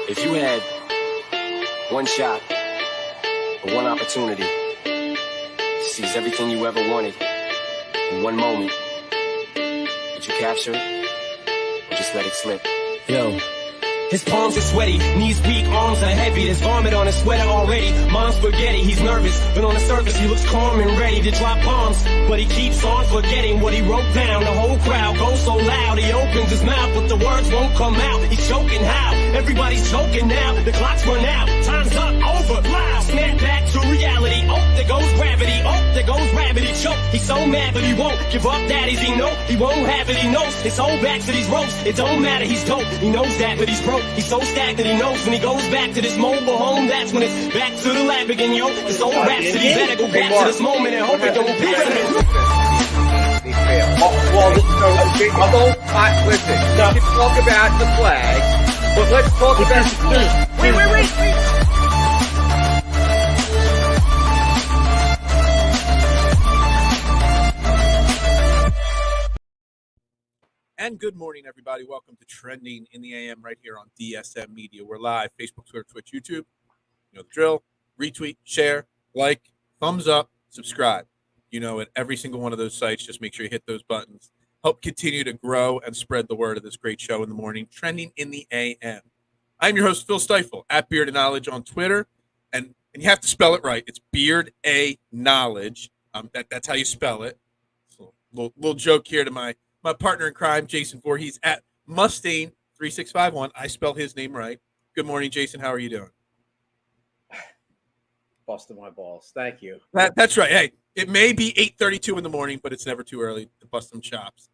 If you had one shot or one opportunity to seize everything you ever wanted in one moment, would you capture it or just let it slip? Yo. His palms are sweaty, knees weak, arms are heavy. There's vomit on his sweater already. Mom's spaghetti, he's nervous, but on the surface he looks calm and ready to drop bombs. But he keeps on forgetting what he wrote down. The whole crowd goes so loud, he opens his mouth, but the words won't come out. He's choking how? Everybody's choking now. The clock's run out, time's up, over, loud. Snap back to reality. Oh, there goes gravity. Oh, there goes rabbit. He choke. He's so mad, but he won't give up. Daddies, he know he won't have it. He knows his whole back to these ropes. It don't matter, he's dope. He knows that, but he's broke. He's so stacked that he knows when he goes back to this mobile home, that's when it's back to the lab again, yo. This old rhapsody better go back to this moment and hope it don't pass him. Listen, we can talk about the flag, but let's talk about... Wait. And good morning, everybody. Welcome to Trending in the AM right here on DSM Media. We're live, Facebook, Twitter, Twitch, YouTube. You know the drill. Retweet, share, like, thumbs up, subscribe. You know, at every single one of those sites, just make sure you hit those buttons. Help continue to grow and spread the word of this great show in the morning, Trending in the AM. I'm your host, Phil Stifle, at Beard of Knowledge on Twitter. And you have to spell it right. It's Beard A Knowledge. That's how you spell it. So little joke here to my partner in crime, Jason Voorhees, at Mustaine3651. I spelled his name right. Good morning, Jason. How are you doing? Busting my balls. Thank you. That's right. Hey, it may be 8:32 in the morning, but it's never too early to bust some chops.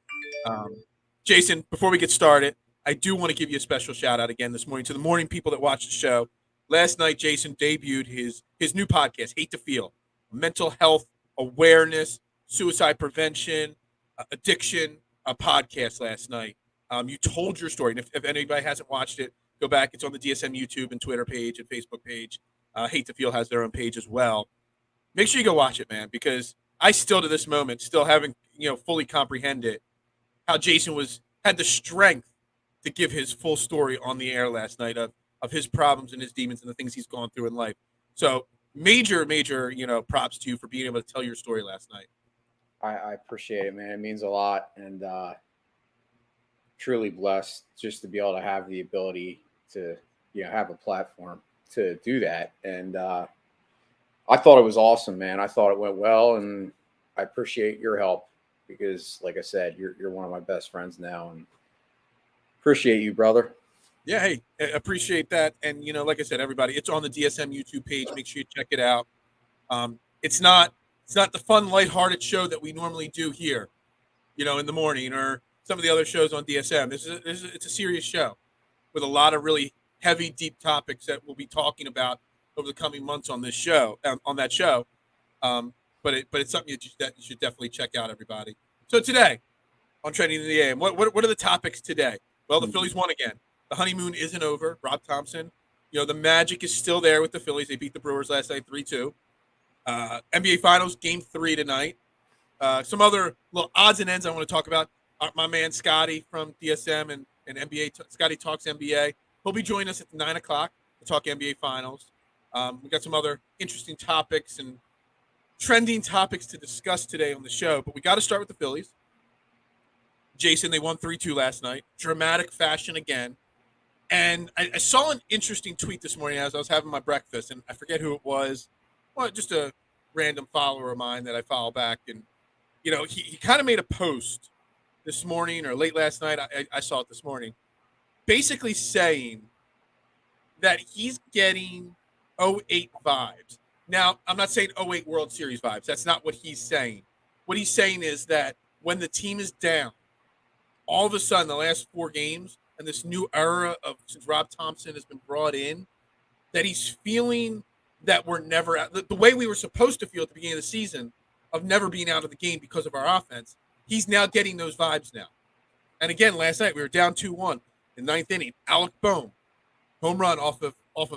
Jason, before we get started, I do want to give you a special shout out again this morning to the morning people that watch the show. Last night, Jason debuted his new podcast, Hate to Feel, mental health awareness, suicide prevention, addiction, a podcast last night. You told your story, and if anybody hasn't watched it, go back. It's on the DSM YouTube and Twitter page and Facebook page. Hate to Feel has their own page as well. Make sure you go watch it, man, because I still to this moment still haven't fully comprehended how Jason had the strength to give his full story on the air last night of his problems and his demons and the things he's gone through in life. So major props to you for being able to tell your story last night. I appreciate it, man. It means a lot, and truly blessed just to be able to have the ability to, have a platform to do that. And I thought it was awesome, man. I thought it went well, and I appreciate your help because, like I said, you're one of my best friends now, and appreciate you, brother. Yeah, hey, I appreciate that. And like I said, everybody, it's on the DSM YouTube page. Make sure you check it out. It's not the fun, lighthearted show that we normally do here, in the morning or some of the other shows on DSM. It's a serious show with a lot of really heavy, deep topics that we'll be talking about over the coming months on this show, on that show. But it's something that you should definitely check out, everybody. So today on Trending in the AM, what are the topics today? Well, the Phillies won again. The honeymoon isn't over. Rob Thompson, the magic is still there with the Phillies. They beat the Brewers last night 3-2. NBA Finals, Game 3 tonight. Some other little odds and ends I want to talk about. My man Scotty from DSM and NBA, Scotty Talks NBA. He'll be joining us at 9 o'clock to talk NBA Finals. We got some other interesting topics and trending topics to discuss today on the show, but we got to start with the Phillies. Jason, they won 3-2 last night. Dramatic fashion again. And I saw an interesting tweet this morning as I was having my breakfast, and I forget who it was. Well, just a random follower of mine that I follow back. And, he kind of made a post this morning or late last night. I saw it this morning, basically saying that he's getting 08 vibes. Now, I'm not saying 08 World Series vibes. That's not what he's saying. What he's saying is that when the team is down, all of a sudden, the last 4 games and this new era since Rob Thompson has been brought in, that he's feeling that we're never out. The way we were supposed to feel at the beginning of the season of never being out of the game because of our offense, he's now getting those vibes now. And again, last night we were down 2-1 in the 9th inning. Alec Bohm, home run off of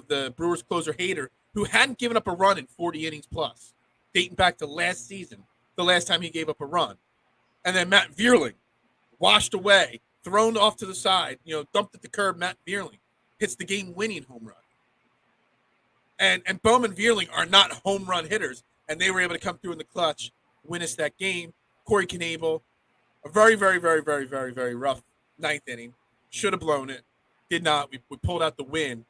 the Brewers closer Hader, who hadn't given up a run in 40 innings plus, dating back to last season, the last time he gave up a run. And then Matt Vierling, washed away, thrown off to the side, dumped at the curb, Matt Vierling. hits the game-winning home run. And Bohm and Vierling are not home run hitters, and they were able to come through in the clutch, win us that game. Corey Knebel, a very, very, very, very, very, very rough ninth inning. Should have blown it. Did not. We pulled out the win.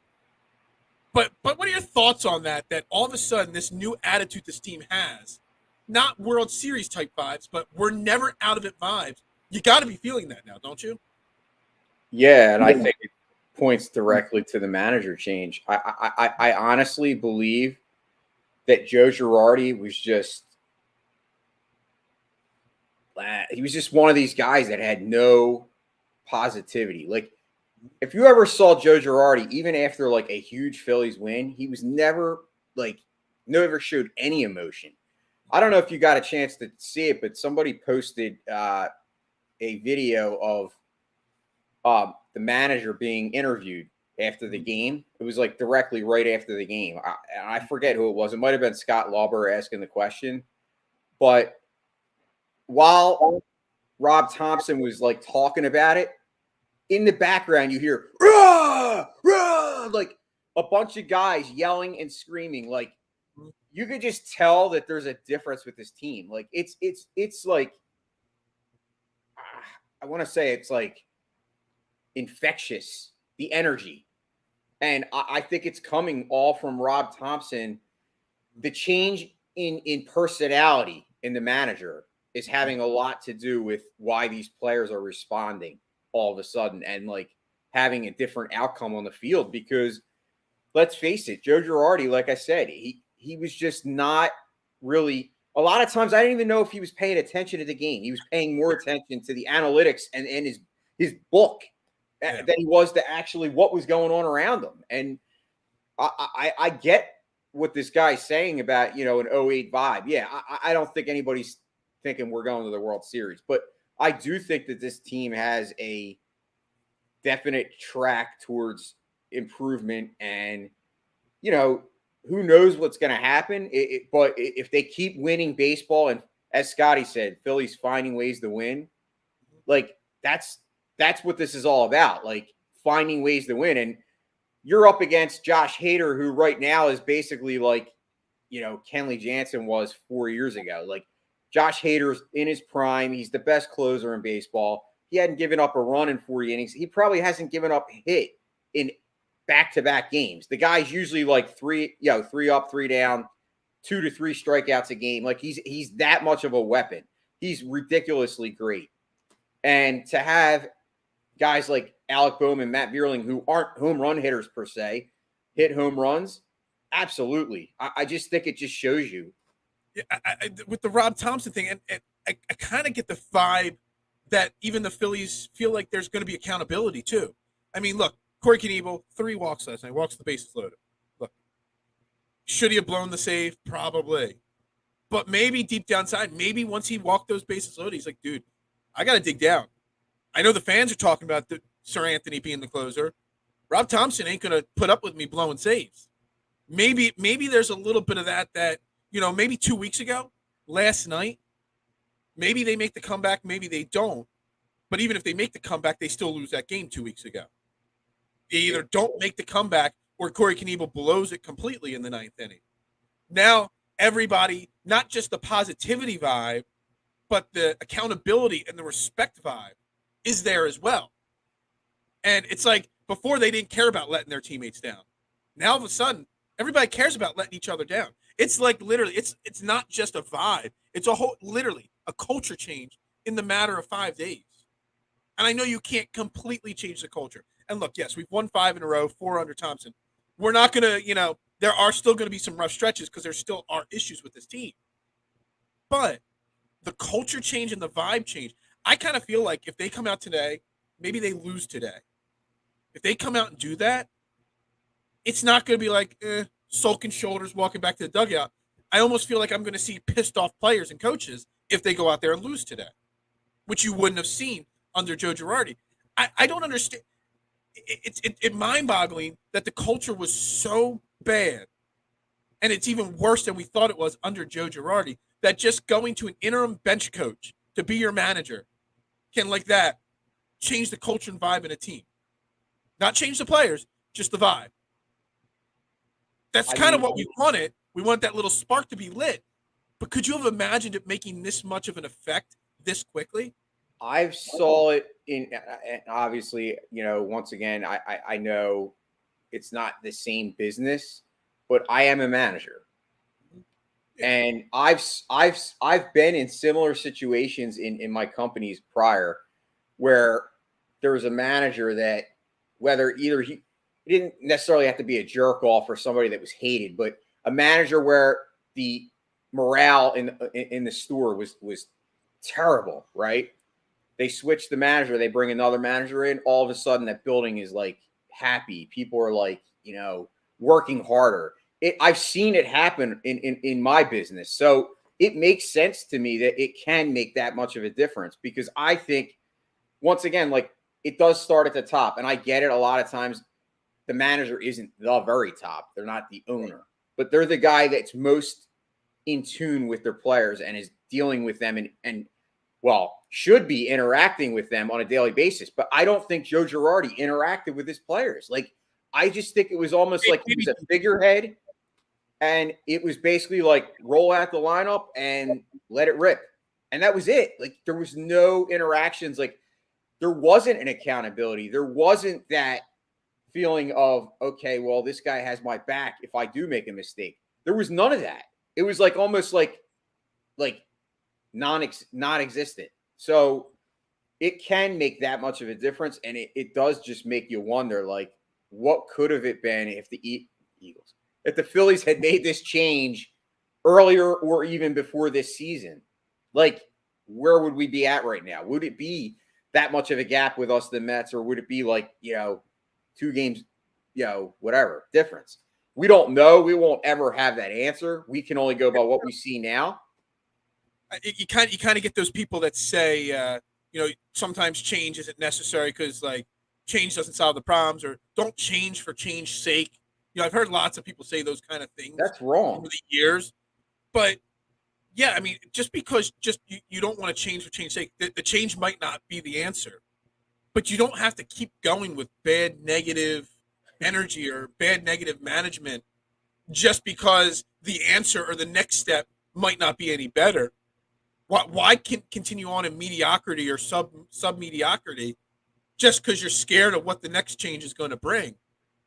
But what are your thoughts on that? That all of a sudden this new attitude this team has, not World Series type vibes, but we're never out of it vibes. You got to be feeling that now, don't you? Yeah, and I think it points directly to the manager change. I honestly believe that Joe Girardi was just one of these guys that had no positivity. Like, if you ever saw Joe Girardi, even after like a huge Phillies win, he was never showed any emotion. I don't know if you got a chance to see it, but somebody posted a video of the manager being interviewed after the game. It was like directly right after the game. I forget who it was. It might have been Scott Lauber asking the question. But while Rob Thompson was like talking about it, in the background you hear rah, rah, like a bunch of guys yelling and screaming. Like, you could just tell that there's a difference with this team. Like, it's like, I want to say it's like infectious, the energy. And I think it's coming all from Rob Thompson. The change in personality in the manager is having a lot to do with why these players are responding all of a sudden and like having a different outcome on the field. Because let's face it, Joe Girardi, like I said, he was just not really, a lot of times I didn't even know if he was paying attention to the game. He was paying more attention to the analytics and his book than he was to actually what was going on around him. And I get what this guy's saying about, an 08 vibe. Yeah, I don't think anybody's thinking we're going to the World Series, but I do think that this team has a definite track towards improvement, and who knows what's going to happen. But if they keep winning baseball, and as Scotty said, Phillies finding ways to win, like that's what this is all about, like finding ways to win. And you're up against Josh Hader, who right now is basically like, Kenley Jansen was 4 years ago. Like, Josh Hader's in his prime. He's the best closer in baseball. He hadn't given up a run in 40 innings. He probably hasn't given up a hit in back-to-back games. The guy's usually like 3 up, 3 down, 2 to 3 strikeouts a game. Like, he's that much of a weapon. He's ridiculously great. And to have guys like Alec Bohm and Matt Vierling, who aren't home run hitters per se, hit home runs, absolutely. I just think it just shows you. Yeah, with the Rob Thompson thing, and I kind of get the vibe that even the Phillies feel like there's going to be accountability too. I mean, look, Corey Knebel, 3 walks last night, walks the bases loaded. Look, should he have blown the save? Probably. But maybe deep down inside, maybe once he walked those bases loaded, he's like, dude, I got to dig down. I know the fans are talking about Sir Anthony being the closer. Rob Thompson ain't going to put up with me blowing saves. Maybe there's a little bit of that maybe 2 weeks ago, last night, maybe they make the comeback, maybe they don't. But even if they make the comeback, they still lose that game 2 weeks ago. They either don't make the comeback or Corey Knebel blows it completely in the 9th inning. Now, everybody, not just the positivity vibe, but the accountability and the respect vibe is there as well. And it's like before they didn't care about letting their teammates down. Now, all of a sudden, everybody cares about letting each other down. It's like literally, it's not just a vibe. It's literally a culture change in the matter of 5 days. And I know you can't completely change the culture. And look, yes, we've won 5 in a row, 4 under Thompson. We're not going to, there are still going to be some rough stretches because there still are issues with this team. But the culture change and the vibe change, I kind of feel like if they come out today, maybe they lose today. If they come out and do that, it's not going to be like sulking shoulders walking back to the dugout. I almost feel like I'm going to see pissed off players and coaches if they go out there and lose today, which you wouldn't have seen under Joe Girardi. I don't understand. It's mind-boggling that the culture was so bad, and it's even worse than we thought it was under Joe Girardi, that just going to an interim bench coach to be your manager can, like that, change the culture and vibe in a team. Not change the players, just the vibe. That's kind of what we wanted. We want that little spark to be lit. But could you have imagined it making this much of an effect this quickly? I've saw it in, obviously, once again, I know it's not the same business, but I am a manager. And I've been in similar situations in my companies prior where there was a manager that, whether either he didn't necessarily have to be a jerk off or somebody that was hated, but a manager where the morale in the store was terrible, right? They switch the manager, they bring another manager in, all of a sudden that building is like happy. People are like, working harder. I've seen it happen in my business. So it makes sense to me that it can make that much of a difference, because I think, once again, like, it does start at the top. And I get it. A lot of times the manager isn't the very top. They're not the owner, but they're the guy that's most in tune with their players and is dealing with them and should be interacting with them on a daily basis. But I don't think Joe Girardi interacted with his players. Like, I just think it was almost like he was a figurehead, and it was basically like roll out the lineup and let it rip. And that was it. Like, there was no interactions. Like, there wasn't an accountability. There wasn't that feeling of, okay, well, this guy has my back if I do make a mistake. There was none of that. It was like almost like non-existent. So it can make that much of a difference. And it does just make you wonder, like, what could have it been if if the Phillies had made this change earlier or even before this season? Like, where would we be at right now? Would it be that much of a gap with us, the Mets, or would it be like, 2 games, whatever difference? We don't know. We won't ever have that answer. We can only go by what we see now. You kind of get those people that say, sometimes change isn't necessary because, like, change doesn't solve the problems, or don't change for change's sake. I've heard lots of people say those kind of things. That's wrong. Over the years. But yeah, I mean, just because you don't want to change for change's sake, the change might not be the answer. But you don't have to keep going with bad negative energy or bad negative management just because the answer or the next step might not be any better. Why continue on in mediocrity or sub mediocrity just because you're scared of what the next change is going to bring?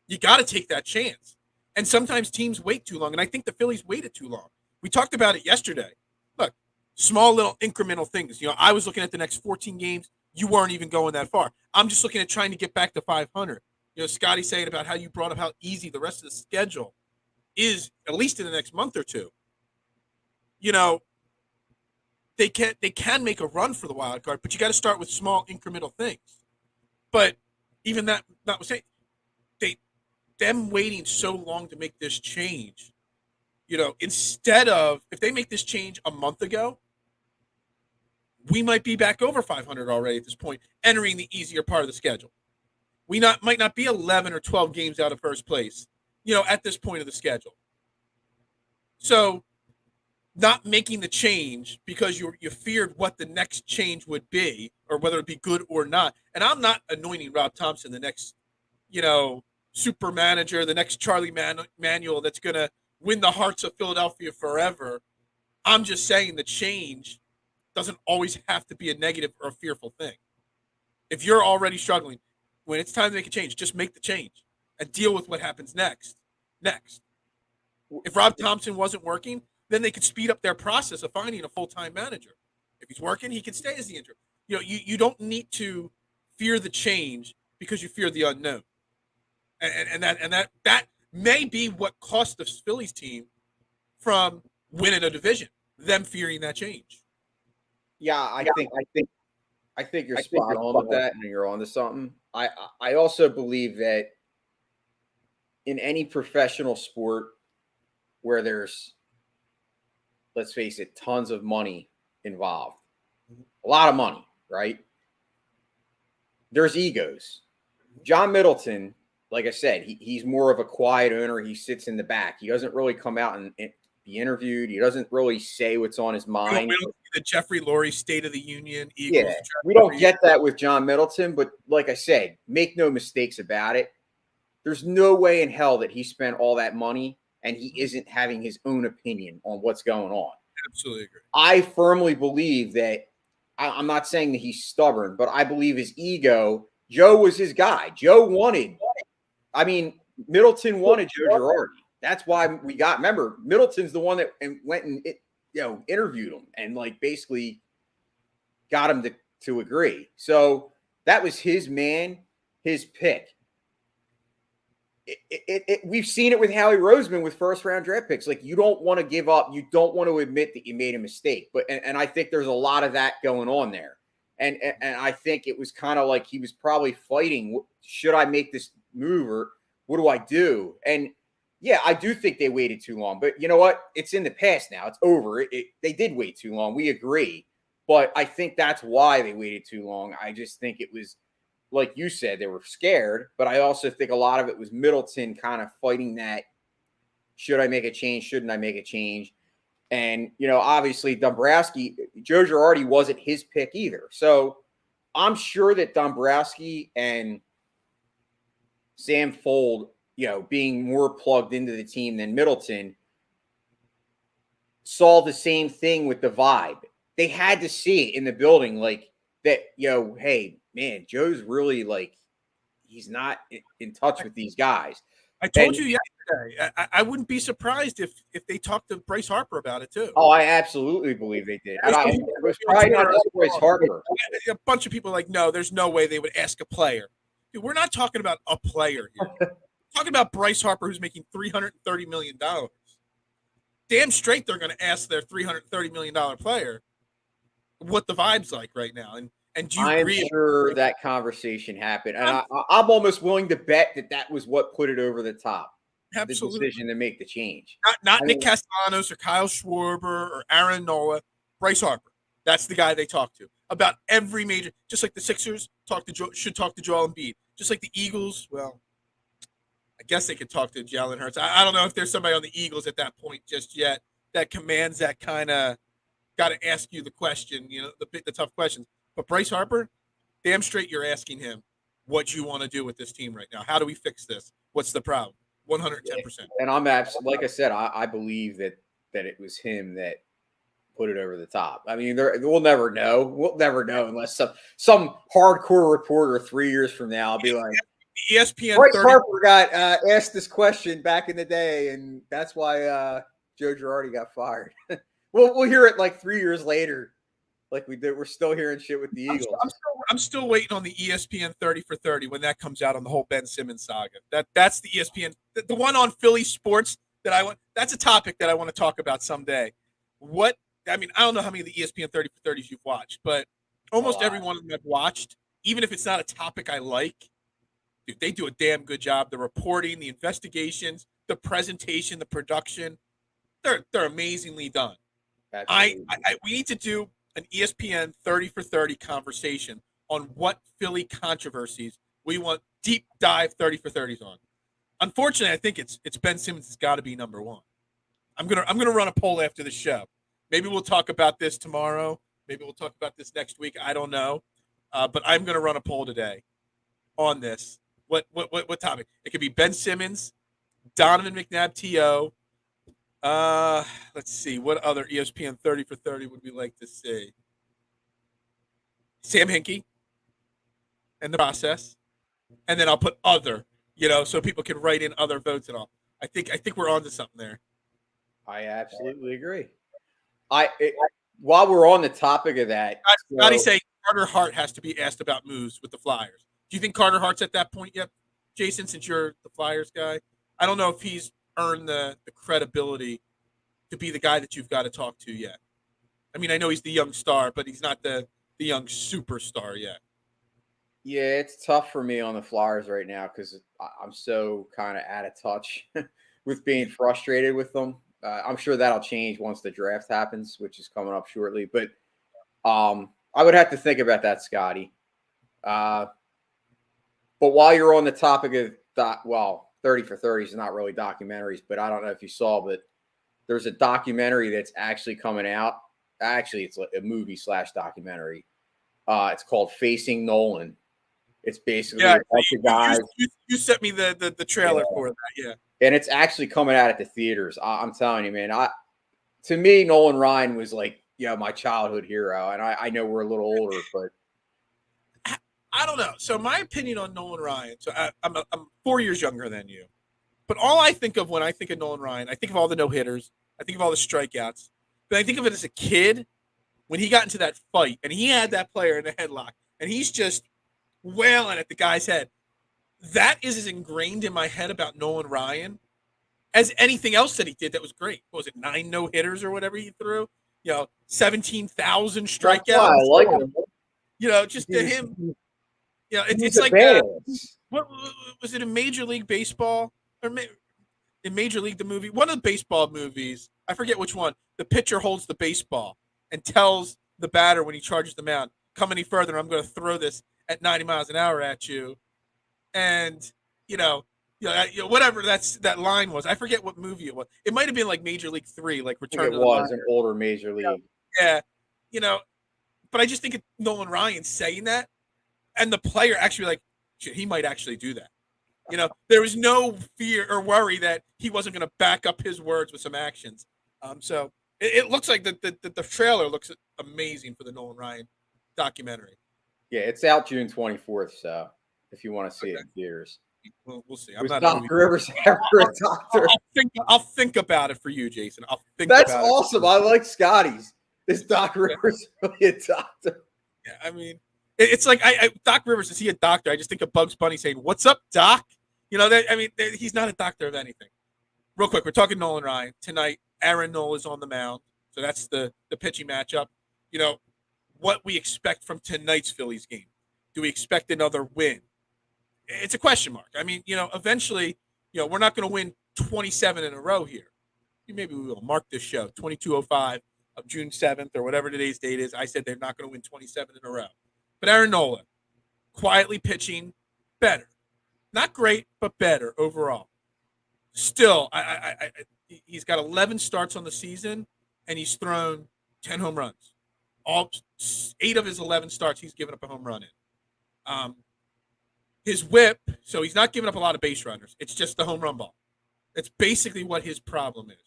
You got to take that chance. And sometimes teams wait too long. And I think the Phillies waited too long. We talked about it yesterday. Look, small little incremental things. I was looking at the next 14 games. You weren't even going that far. I'm just looking at trying to get back to 500. Scotty saying about how you brought up how easy the rest of the schedule is, at least in the next month or two. They can make a run for the wild card, but you got to start with small incremental things. But even that notwithstanding, them waiting so long to make this change, instead of, if they make this change a month ago, we might be back over 500 already at this point, entering the easier part of the schedule. We might not be 11 or 12 games out of first place, at this point of the schedule. So not making the change because you feared what the next change would be, or whether it be good or not. And I'm not anointing Rob Thompson the next, super manager, the next Charlie Manuel that's going to win the hearts of Philadelphia forever. I'm just saying the change doesn't always have to be a negative or a fearful thing. If you're already struggling, when it's time to make a change, just make the change and deal with what happens next. If Rob Thompson wasn't working, then they could speed up their process of finding a full-time manager. If he's working, he can stay as the interim. You don't need to fear the change because you fear the unknown. And that may be what cost the Phillies team from winning a division, them fearing that change. Yeah, I think you're spot on with that, and you're onto something. I also believe that in any professional sport where there's, let's face it, tons of money involved, a lot of money, right? There's egos. John Middleton, like I said, he's more of a quiet owner. He sits in the back. He doesn't really come out and be interviewed. He doesn't really say what's on his mind. We don't see the Jeffrey Lurie State of the Union. Eagles, we don't get that with John Middleton. But like I said, make no mistakes about it. There's no way in hell that he spent all that money and he isn't having his own opinion on what's going on. Absolutely agree. I firmly believe that I'm not saying that he's stubborn, but I believe his ego. Joe was his guy. Joe wanted. I mean, Middleton wanted Joe Girardi. That's why we got. Remember, Middleton's the one that went and interviewed him and like basically got him to agree. So that was his man, his pick. We've seen it with Howie Roseman with first round draft picks. Like, you don't want to give up. You don't want to admit that you made a mistake. But and I think there's a lot of that going on there. And I think it was kind of like he was probably fighting. Should I make this move or what do I do? And yeah, I do think they waited too long. But you know what? It's in the past now. It's over. They did wait too long. We agree. But I think that's why they waited too long. I just think it was, like you said, they were scared, but I also think a lot of it was Middleton kind of fighting that, should I make a change? Shouldn't I make a change? And, obviously Dombrowski, Joe Girardi wasn't his pick either. So I'm sure that Dombrowski and Sam Fold, being more plugged into the team than Middleton, saw the same thing with the vibe. They had to see it in the building, like that, hey, man, Joe's really like, he's not in touch with these guys. I told you yesterday, I wouldn't be surprised if they talked to Bryce Harper about it too. Oh, I absolutely believe they did. And it was probably not just Bryce Harper. A bunch of people are like, no, there's no way they would ask a player. Dude, we're not talking about a player here. We're talking about Bryce Harper, who's making $330 million. Damn straight they're going to ask their $330 million player what the vibe's like right now. And do you agree? I'm sure that conversation happened. And I'm almost willing to bet that was what put it over the top. Absolutely. The decision to make the change. Not Nick Castellanos or Kyle Schwarber or Aaron Nola. Bryce Harper. That's the guy they talk to about every major. Just like the Sixers should talk to Joel Embiid. Just like the Eagles. Well, I guess they could talk to Jalen Hurts. I don't know if there's somebody on the Eagles at that point just yet that commands that kind of got to ask you the question, the tough questions. But Bryce Harper, damn straight you're asking him what you want to do with this team right now. How do we fix this? What's the problem? 110%. And I'm absolutely, like I said, I believe that it was him that put it over the top. I mean, we'll never know. We'll never know unless some hardcore reporter 3 years from now will be like, ESPN Bryce Harper got asked this question back in the day, and that's why Joe Girardi got fired. We'll hear it like 3 years later, like we did. We're still hearing shit with the Eagles. I'm still waiting on the ESPN 30 for 30 when that comes out on the whole Ben Simmons saga. That's the ESPN, the one on Philly sports that I want. That's a topic that I want to talk about someday. I don't know how many of the ESPN 30 for 30s you've watched, but almost every one of them I've watched, even if it's not a topic I like. Dude, they do a damn good job. The reporting, the investigations, the presentation, the production, they're amazingly done. We need to do an ESPN 30 for 30 conversation on what Philly controversies we want deep dive 30 for 30s on. Unfortunately, I think it's Ben Simmons has got to be number one. I'm gonna run a poll after the show. Maybe we'll talk about this tomorrow. Maybe we'll talk about this next week. I don't know, but I'm gonna run a poll today on this. What topic? It could be Ben Simmons, Donovan McNabb, T.O. Let's see. What other ESPN 30 for 30 would we like to see? Sam Hinkie and the process. And then I'll put other, so people can write in other votes and all. I think we're on to something there. I absolutely agree. While we're on the topic of that, Scotty say Carter Hart has to be asked about moves with the Flyers. Do you think Carter Hart's at that point yet, Jason, since you're the Flyers guy? I don't know if he's earned the credibility to be the guy that you've got to talk to yet. I mean, I know he's the young star, but he's not the young superstar yet. Yeah, it's tough for me on the Flyers right now because I'm so kind of out of touch with being frustrated with them. I'm sure that'll change once the draft happens, which is coming up shortly. But I would have to think about that, Scotty. But while you're on the topic of 30 for 30 is not really documentaries, but I don't know if you saw, but there's a documentary that's actually coming out. Actually, it's a movie / documentary. It's called Facing Nolan. It's basically Yeah, a bunch of guys. you sent me the trailer for that. Yeah, and it's actually coming out at the theaters. I'm telling you, man. To me, Nolan Ryan was like, my childhood hero, and I know we're a little older, but I don't know. So my opinion on Nolan Ryan. So I'm 4 years younger than you, but all I think of when I think of Nolan Ryan, I think of all the no hitters, I think of all the strikeouts, but I think of it as a kid when he got into that fight and he had that player in the headlock and he's just wailing at the guy's head. That is as ingrained in my head about Nolan Ryan as anything else that he did that was great. What was it, 9 no hitters or whatever he threw? 17,000 that's why I strikeouts. like him. Just to him, He's it's a like badass. what was it in Major League Baseball or in Major League the movie? One of the baseball movies, I forget which one. The pitcher holds the baseball and tells the batter when he charges the mound, "Come any further, I'm going to throw this at 90 miles an hour at you." And whatever that line was. I forget what movie it was. It might have been like Major League 3, like Return to the was Line. an older Major League. Yeah, but I just think Nolan Ryan saying that, and the player actually like, shit, he might actually do that. There was no fear or worry that he wasn't going to back up his words with some actions. So it looks like the trailer looks amazing for the Nolan Ryan documentary. Yeah, it's out June 24th, so if you want to see it in theaters. We'll see. Was Doc Rivers ever a doctor? I'll think about it for you, Jason. I'll think That's about awesome. I like Scotty's. Is Doc Rivers really a doctor? Yeah, I mean, it's like Doc Rivers, is he a doctor? I just think of Bugs Bunny saying, "What's up, Doc?" He's not a doctor of anything. Real quick, we're talking Nolan Ryan. Tonight, Aaron Nola is on the mound. So that's the pitching matchup. What we expect from tonight's Phillies game. Do we expect another win? It's a question mark. I mean, eventually, we're not going to win 27 in a row here. Maybe we will mark this show, 22:05 of June 7th or whatever today's date is. I said they're not going to win 27 in a row. But Aaron Nola, quietly pitching better. Not great, but better overall. Still, he's got 11 starts on the season, and he's thrown 10 home runs. All 8 of his 11 starts, he's given up a home run in. His whip, so he's not giving up a lot of base runners. It's just the home run ball. That's basically what his problem is.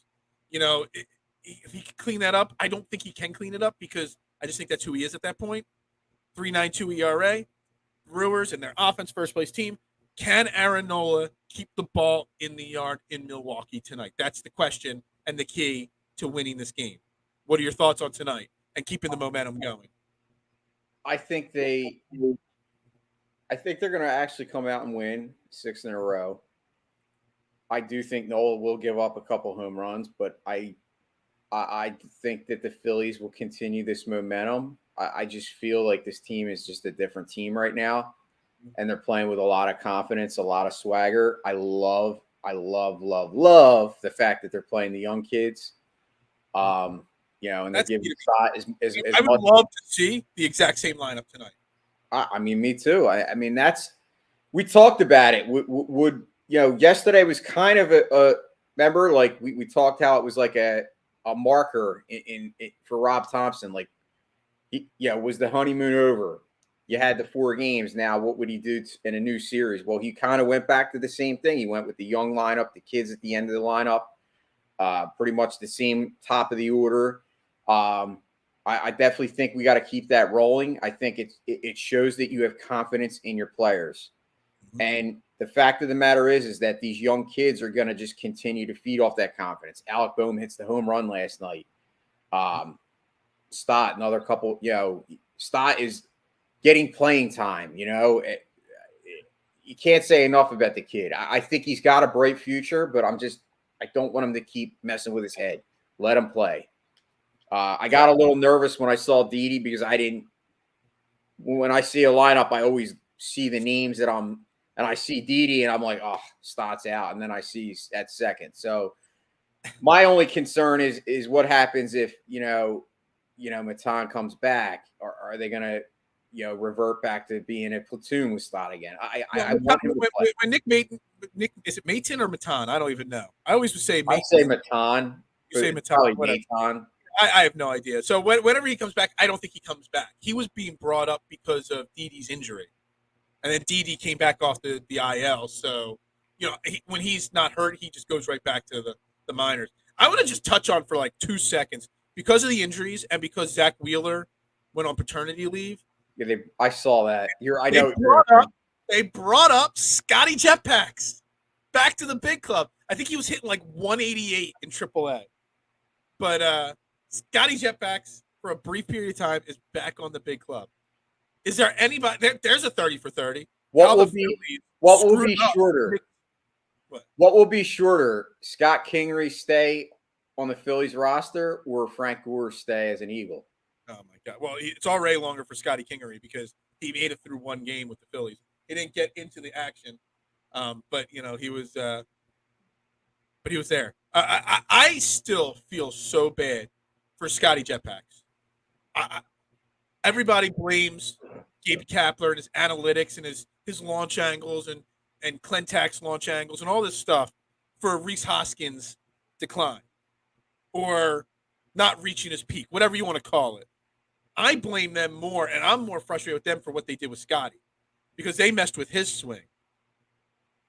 If he can clean that up, I don't think he can clean it up because I just think that's who he is at that point. 3.92 ERA, Brewers and their offense first place team. Can Aaron Nola keep the ball in the yard in Milwaukee tonight? That's the question and the key to winning this game. What are your thoughts on tonight and keeping the momentum going? I think they're going to actually come out and win 6 in a row. I do think Nola will give up a couple home runs, but I think that the Phillies will continue this momentum. I just feel like this team is just a different team right now, and they're playing with a lot of confidence, a lot of swagger. I love the fact that they're playing the young kids. And they're giving shot as I would love to see the exact same lineup tonight. I mean, me too. I mean, we talked about it. Would yesterday was kind of a remember, like we talked how it was like a marker in for Rob Thompson. Like, was the honeymoon over? You had the 4 games. Now, what would he do in a new series? Well, he kind of went back to the same thing. He went with the young lineup, the kids at the end of the lineup, pretty much the same top of the order. I definitely think we got to keep that rolling. I think it shows that you have confidence in your players. Mm-hmm. And the fact of the matter is that these young kids are going to just continue to feed off that confidence. Alec Bohm hits the home run last night. Stott, another couple, Stott is getting playing time, You can't say enough about the kid. I think he's got a bright future, but I don't want him to keep messing with his head. Let him play. I got a little nervous when I saw Didi because when I see a lineup, I always see the names and I see Didi and I'm like, oh, Stott's out. And then I see at second. So my only concern is what happens if, Matan comes back, or are they going to, revert back to being a platoon with Stott again? I want him to play. When Nick, is it Maton or Matan? I don't even know. I always would say Maton. I say Matan. You say Matan. Matan. I have no idea. So whenever he comes back, I don't think he comes back. He was being brought up because of Didi's injury. and then Didi came back off the IL. So, when he's not hurt, he just goes right back to the minors. I want to just touch on for like 2 seconds because of the injuries and because Zach Wheeler went on paternity leave. Yeah, I saw that. They brought up Scotty Jetpacks back to the big club. I think he was hitting like 188 in AAA. But Scotty Jetpacks, for a brief period of time, is back on the big club. Is there anybody? There's a 30 for 30. What will be shorter? What will be shorter? Scott Kingery stay on the Phillies roster or Frank Gore stay as an Eagle? Oh my God! Well, it's already longer for Scotty Kingery because he made it through one game with the Phillies. He didn't get into the action, but he was. But he was there. I still feel so bad for Scotty Jetpacks. Everybody blames Gabe Kapler and his analytics and his launch angles and Clentak's launch angles and all this stuff for Rhys Hoskins' decline or not reaching his peak, whatever you want to call it. I blame them more, and I'm more frustrated with them for what they did with Scotty because they messed with his swing.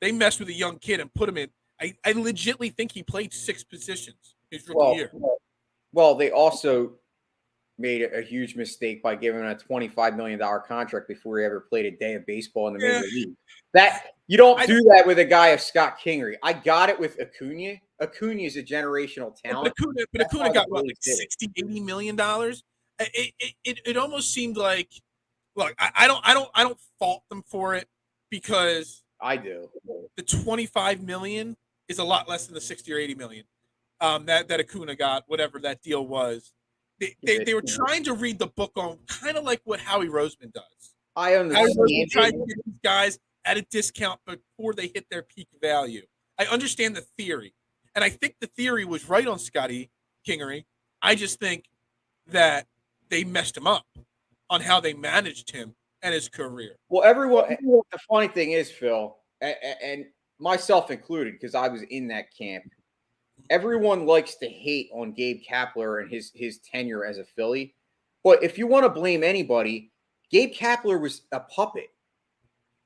They messed with a young kid and put him in. I legitimately think he played 6 positions his rookie year. Well, they also made a huge mistake by giving him a $25 million contract before he ever played a day of baseball in the major league. That you don't do that with a guy of Scott Kingery. I got it with Acuna. Acuna is a generational talent. But Acuna got what, like $60-80 million. It almost seemed like, look, I don't fault them for it because I do. The $25 million is a lot less than the $60 or $80 million that Acuna got, whatever that deal was. They were trying to read the book on kind of like what Howie Roseman does. I understand. Howie Roseman tried to get these guys at a discount before they hit their peak value. I understand the theory, and I think the theory was right on Scotty Kingery. I just think that they messed him up on how they managed him and his career. Well, everyone. The funny thing is, Phil, and myself included, because I was in that camp. Everyone likes to hate on Gabe Kapler and his tenure as a Philly, but if you want to blame anybody, Gabe Kapler was a puppet.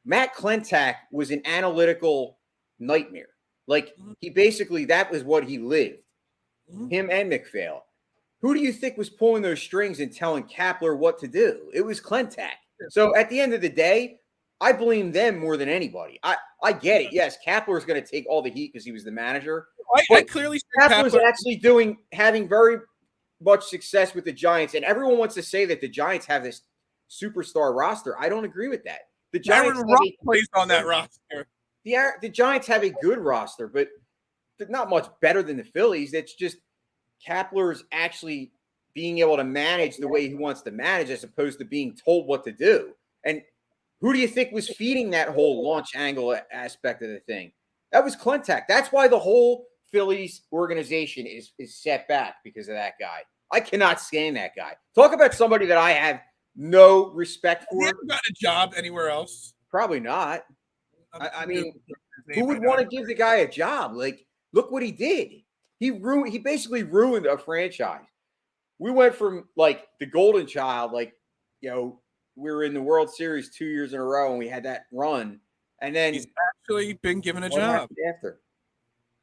Matt Clentak was an analytical nightmare. Like he basically that was what he lived. Him and McPhail. Who do you think was pulling those strings and telling Kapler what to do? It was Clentak. So at the end of the day, I blame them more than anybody. I get it. Yes, Kapler is going to take all the heat because he was the manager. I clearly Kapler was actually having very much success with the Giants, and everyone wants to say that the Giants have this superstar roster. I don't agree with that. The Giants plays on that roster. The Giants have a good roster, but not much better than the Phillies. It's just Kapler's actually being able to manage the way he wants to manage as opposed to being told what to do. And who do you think was feeding that whole launch angle aspect of the thing? That was Clentak. That's why the whole Phillies organization is set back because of that guy. I cannot stand that guy. Talk about somebody that I have no respect for. Has he ever got a job anywhere else? Probably not. I mean, who would want to give the guy a job? Like, look what he did. He basically ruined a franchise. We went from like the golden child, like, we were in the World Series 2 years in a row and we had that run. And then he's actually been given a job. After.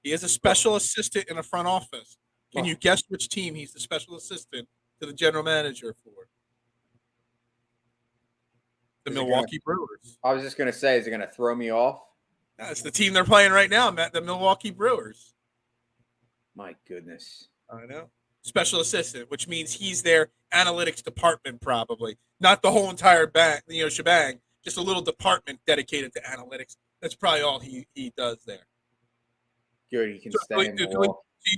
He is a special assistant in a front office. Can you guess which team he's the special assistant to the general manager for? The Milwaukee Brewers. I was just going to say, is it going to throw me off? No, it's the team they're playing right now, Matt, the Milwaukee Brewers. My goodness. I know. Special assistant, which means he's their analytics department, probably. Not the whole entire shebang, just a little department dedicated to analytics. That's probably all he does there. Good, he can stay in the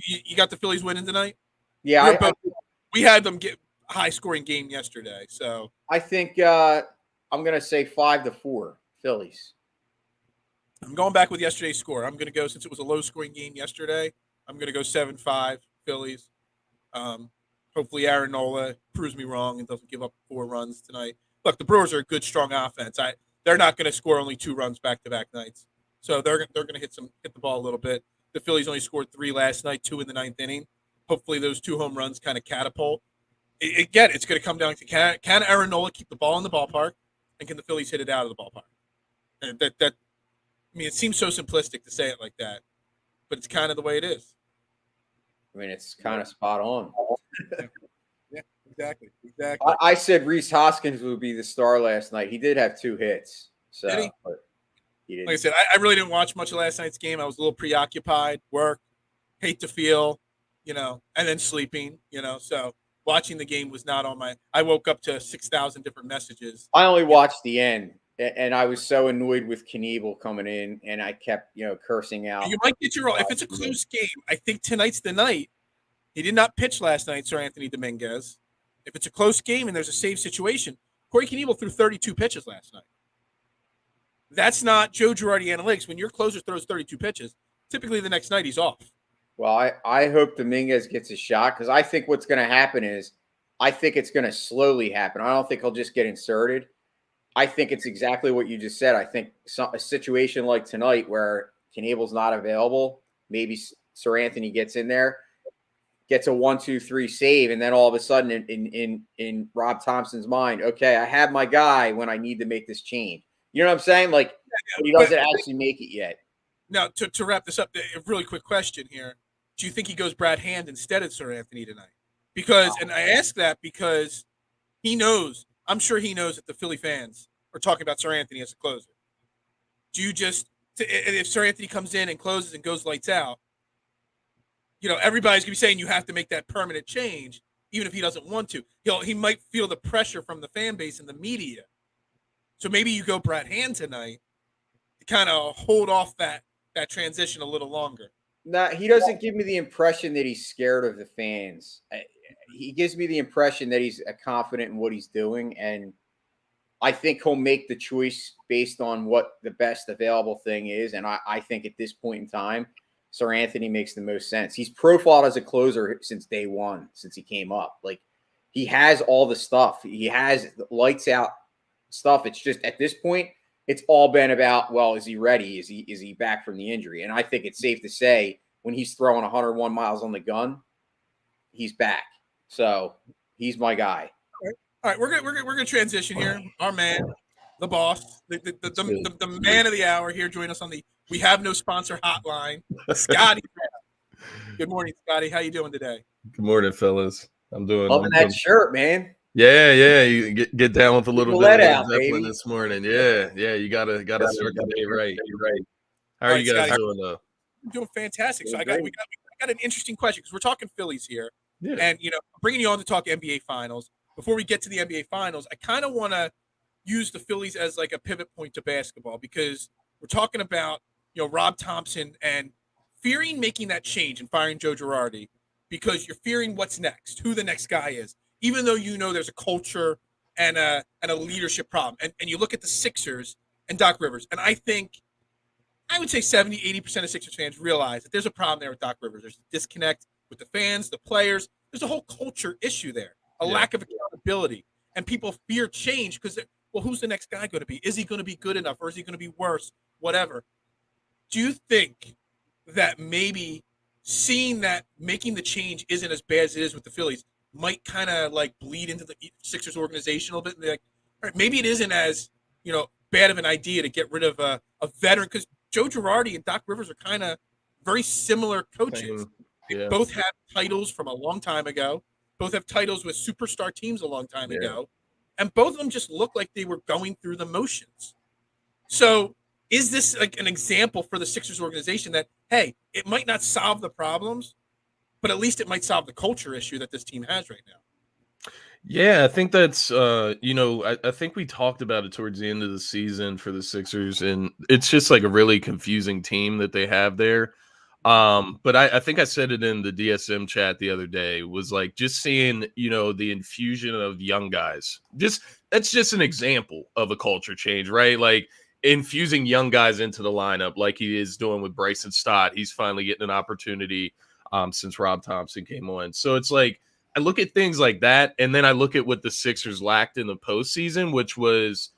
You got the Phillies winning tonight? Yeah. We had them get a high-scoring game yesterday, so. I think I'm going to say 5-4 Phillies. I'm going back with yesterday's score. I'm going to go, since it was a low-scoring game yesterday, I'm going to go 7-5 Phillies. Hopefully Aaron Nola proves me wrong and doesn't give up 4 runs tonight. Look, the Brewers are a good, strong offense. They're not going to score only 2 runs back-to-back nights. So they're going to hit the ball a little bit. The Phillies only scored 3 last night, 2 in the 9th inning. Hopefully those 2 home runs kind of catapult. Again, it's going to come down to can Aaron Nola keep the ball in the ballpark, and can the Phillies hit it out of the ballpark? And I mean, it seems so simplistic to say it like that, but it's kind of the way it is. I mean, it's kind of spot on. Yeah, exactly. Exactly. I said Reese Hoskins would be the star last night. He did have 2 hits. So, Did he? But he didn't. Like I said, I really didn't watch much of last night's game. I was a little preoccupied, work, hate to feel, and then sleeping, so watching the game was not on my. I woke up to 6,000 different messages. I only watched the end, and I was so annoyed with Knebel coming in, and I kept, cursing out. You might get your if it's a close game. I think tonight's the night. He did not pitch last night, Sir Anthony Dominguez. If it's a close game and there's a save situation, Corey Knebel threw 32 pitches last night. That's not Joe Girardi analytics. When your closer throws 32 pitches, typically the next night he's off. Well, I hope Dominguez gets a shot, because I think what's going to happen is I think it's going to slowly happen. I don't think he'll just get inserted. I think it's exactly what you just said. I think a situation like tonight where Knebel's not available, maybe Sir Anthony gets in there, gets a 1-2-3 save, and then all of a sudden in Rob Thompson's mind, okay, I have my guy when I need to make this change. You know what I'm saying? Like, he doesn't actually make it yet. Now, to wrap this up, a really quick question here. Do you think he goes Brad Hand instead of Sir Anthony tonight? And I ask that because he knows, I'm sure he knows that the Philly fans are talking about Sir Anthony as a closer. Do you if Sir Anthony comes in and closes and goes lights out, everybody's going to be saying you have to make that permanent change, even if he doesn't want to. He might feel the pressure from the fan base and the media. So maybe you go Brad Hand tonight to kind of hold off that transition a little longer. No, he doesn't give me the impression that he's scared of the fans. He gives me the impression that he's confident in what he's doing, and I think he'll make the choice based on what the best available thing is. And I think at this point in time, Sir Anthony makes the most sense. He's profiled as a closer since day one, since he came up. Like, he has all the stuff. He has the lights out stuff. It's just at this point, it's all been about, well, is he ready? Is he back from the injury? And I think it's safe to say when he's throwing 101 miles on the gun, he's back. So he's my guy. All right, we're gonna transition here. Our man, the boss, the man of the hour here, join us on the We Have No Sponsor hotline, Scotty. Good morning, Scotty. How you doing today? Good morning, fellas. I'm doing. Loving that shirt, man. Yeah. You get down with a little bit of Zeppelin this morning. Yeah. You gotta start the day right. You're right. How are you guys doing though? I'm doing fantastic. So we got an interesting question because we're talking Phillies here, and I'm bringing you on to talk NBA Finals. Before we get to the NBA Finals, I kind of want to use the Phillies as like a pivot point to basketball because we're talking about Rob Thompson and fearing making that change and firing Joe Girardi because you're fearing what's next, who the next guy is, even though there's a culture and a leadership problem. And you look at the Sixers and Doc Rivers, and I would say 70-80% of Sixers fans realize that there's a problem there with Doc Rivers. There's a disconnect with the fans, the players. There's a whole culture issue there, a lack of accountability, and people fear change because, who's the next guy going to be? Is he going to be good enough, or is he going to be worse? Whatever. Do you think that maybe seeing that making the change isn't as bad as it is with the Phillies might kind of like bleed into the Sixers organization a little bit? And like, all right, maybe it isn't as bad of an idea to get rid of a veteran because Joe Girardi and Doc Rivers are kind of very similar coaches. They both have titles from a long time ago. Both have titles with superstar teams a long time ago. And both of them just look like they were going through the motions. So is this like an example for the Sixers organization that, hey, it might not solve the problems, but at least it might solve the culture issue that this team has right now? Yeah, I think that's, I think we talked about it towards the end of the season for the Sixers, and it's just like a really confusing team that they have there. But I think I said it in the DSM chat the other day, was like just seeing, the infusion of young guys. That's just an example of a culture change, right? Like infusing young guys into the lineup like he is doing with Bryson Stott. He's finally getting an opportunity since Rob Thompson came on. So it's like, I look at things like that, and then I look at what the Sixers lacked in the postseason, which was,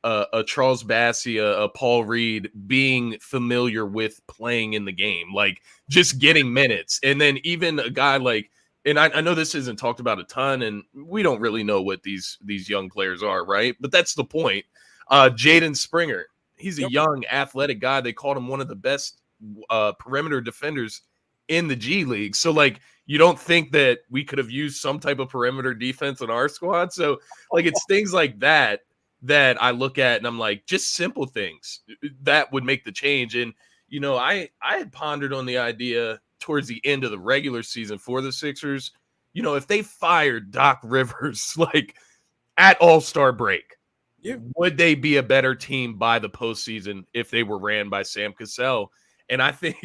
a Charles Bassey, a Paul Reed being familiar with playing in the game, like just getting minutes. And then even a guy like, and I know this isn't talked about a ton, and we don't really know what these young players are, right? But that's the point. Jaden Springer. He's a Yep. young, athletic guy. They called him one of the best perimeter defenders in the G League. So, like, you don't think that we could have used some type of perimeter defense in our squad. So, like, it's things like that that I look at and I'm like, just simple things that would make the change. And, you know, I had pondered on the idea towards the end of the regular season for the Sixers, you know, if they fired Doc Rivers, like, at All-Star break, Yeah. would they be a better team by the postseason if they were ran by Sam Cassell? And I think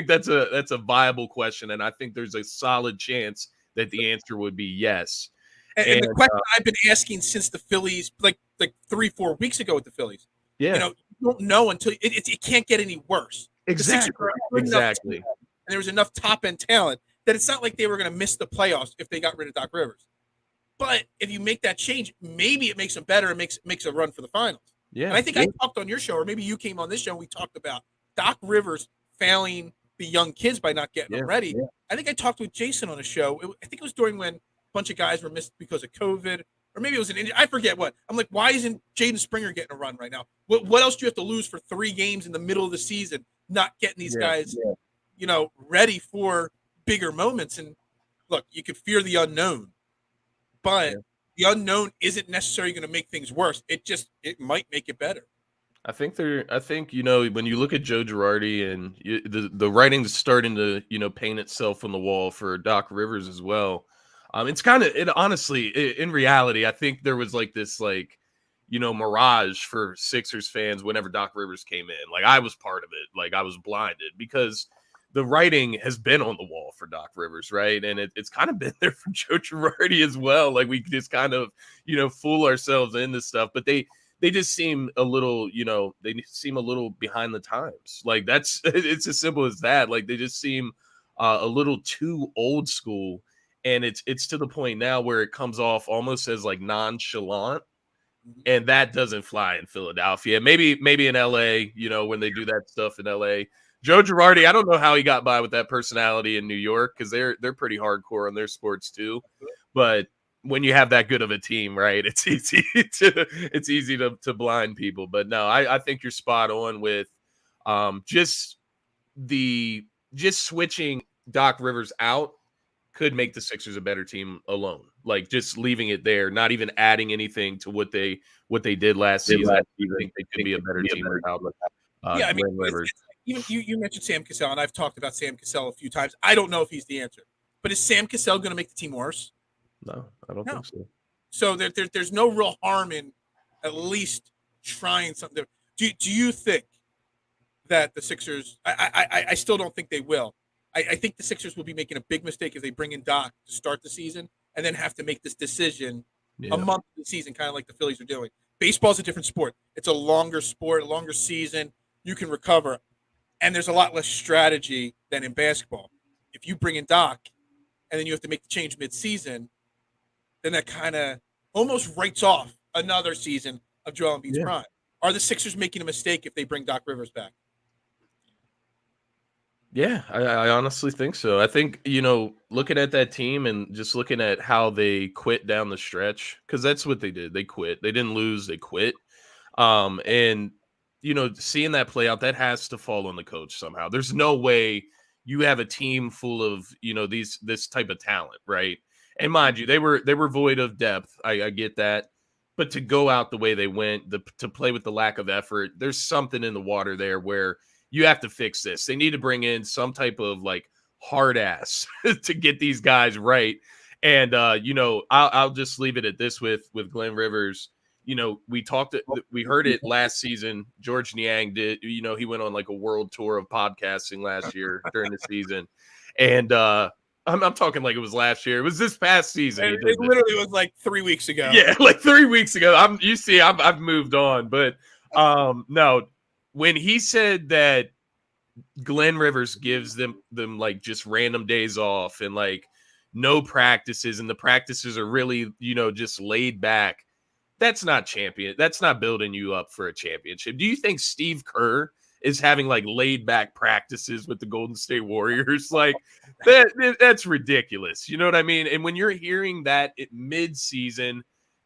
that's a viable question, and I think there's a solid chance that the answer would be yes. And the question I've been asking since the Phillies, like 3-4 weeks ago with the Phillies, yeah, you know, you don't know until it can't get any worse. exactly. And there was enough top end talent that it's not like they were going to miss the playoffs if they got rid of Doc Rivers. But if you make that change, maybe it makes them better and makes a run for the finals. Yeah, and I think I talked on your show, or maybe you came on this show and we talked about Doc Rivers failing the young kids by not getting them ready. Yeah. I think I talked with Jason on a show. I think it was during when a bunch of guys were missed because of COVID, or maybe it was an injury. I forget what. I'm like, why isn't Jaden Springer getting a run right now? What else do you have to lose for 3 games in the middle of the season, not getting these guys, you know, ready for bigger moments? And look, you could fear the unknown, but the unknown isn't necessarily going to make things worse. It might make it better. I think you know, when you look at Joe Girardi and the writing's starting to, you know, paint itself on the wall for Doc Rivers as well. It's kind of honestly, in reality, I think there was like this, like, you know, mirage for Sixers fans whenever Doc Rivers came in. Like, I was part of it. Like, I was blinded because the writing has been on the wall for Doc Rivers, right? And it's kind of been there for Joe Girardi as well. Like, we just kind of, you know, fool ourselves into stuff, but they just seem a little, you know, they seem a little behind the times. Like, it's as simple as that. Like, they just seem a little too old school. And it's to the point now where it comes off almost as like nonchalant. And that doesn't fly in Philadelphia. Maybe in LA, you know, when they do that stuff in LA. Joe Girardi, I don't know how he got by with that personality in New York, because they're pretty hardcore on their sports too. But when you have that good of a team, right, it's easy to blind people. But no, I think you're spot on with just switching Doc Rivers out could make the Sixers a better team alone. Like, just leaving it there, not even adding anything to what they did last season. I think they could be a better team without I mean, Rivers. Even you mentioned Sam Cassell, and I've talked about Sam Cassell a few times. I don't know if he's the answer, but is Sam Cassell going to make the team worse? No, I don't think so. So there's no real harm in at least trying something. Do you think that the Sixers? I still don't think they will. I think the Sixers will be making a big mistake if they bring in Doc to start the season and then have to make this decision a month of the season, kind of like the Phillies are doing. Baseball's a different sport. It's a longer sport, a longer season. You can recover, and there's a lot less strategy than in basketball. If you bring in Doc and then you have to make the change mid-season, then that kind of almost writes off another season of Joel Embiid's prime. Are the Sixers making a mistake if they bring Doc Rivers back? Yeah, I honestly think so. I think, you know, looking at that team and just looking at how they quit down the stretch, because that's what they did. They quit. They didn't lose. They quit. And, you know, seeing that play out, that has to fall on the coach somehow. There's no way you have a team full of, you know, this type of talent, right? And mind you, they were void of depth. I get that. But to go out the way they went, to play with the lack of effort, there's something in the water there where you have to fix this. They need to bring in some type of like hard ass to get these guys right. And you know, I'll just leave it at this with Glenn Rivers. You know, we heard it last season. George Niang did, you know, he went on like a world tour of podcasting last year during the season. And I'm talking like it was last year. It was this past season. It literally was like 3 weeks ago. Yeah, like 3 weeks ago. I've moved on. But no, when he said that Glenn Rivers gives them like just random days off and like no practices, and the practices are really, you know, just laid back, that's not champion. That's not building you up for a championship. Do you think Steve Kerr is having like laid back practices with the Golden State Warriors? Like that's ridiculous. You know what I mean? And when you're hearing that at mid-season,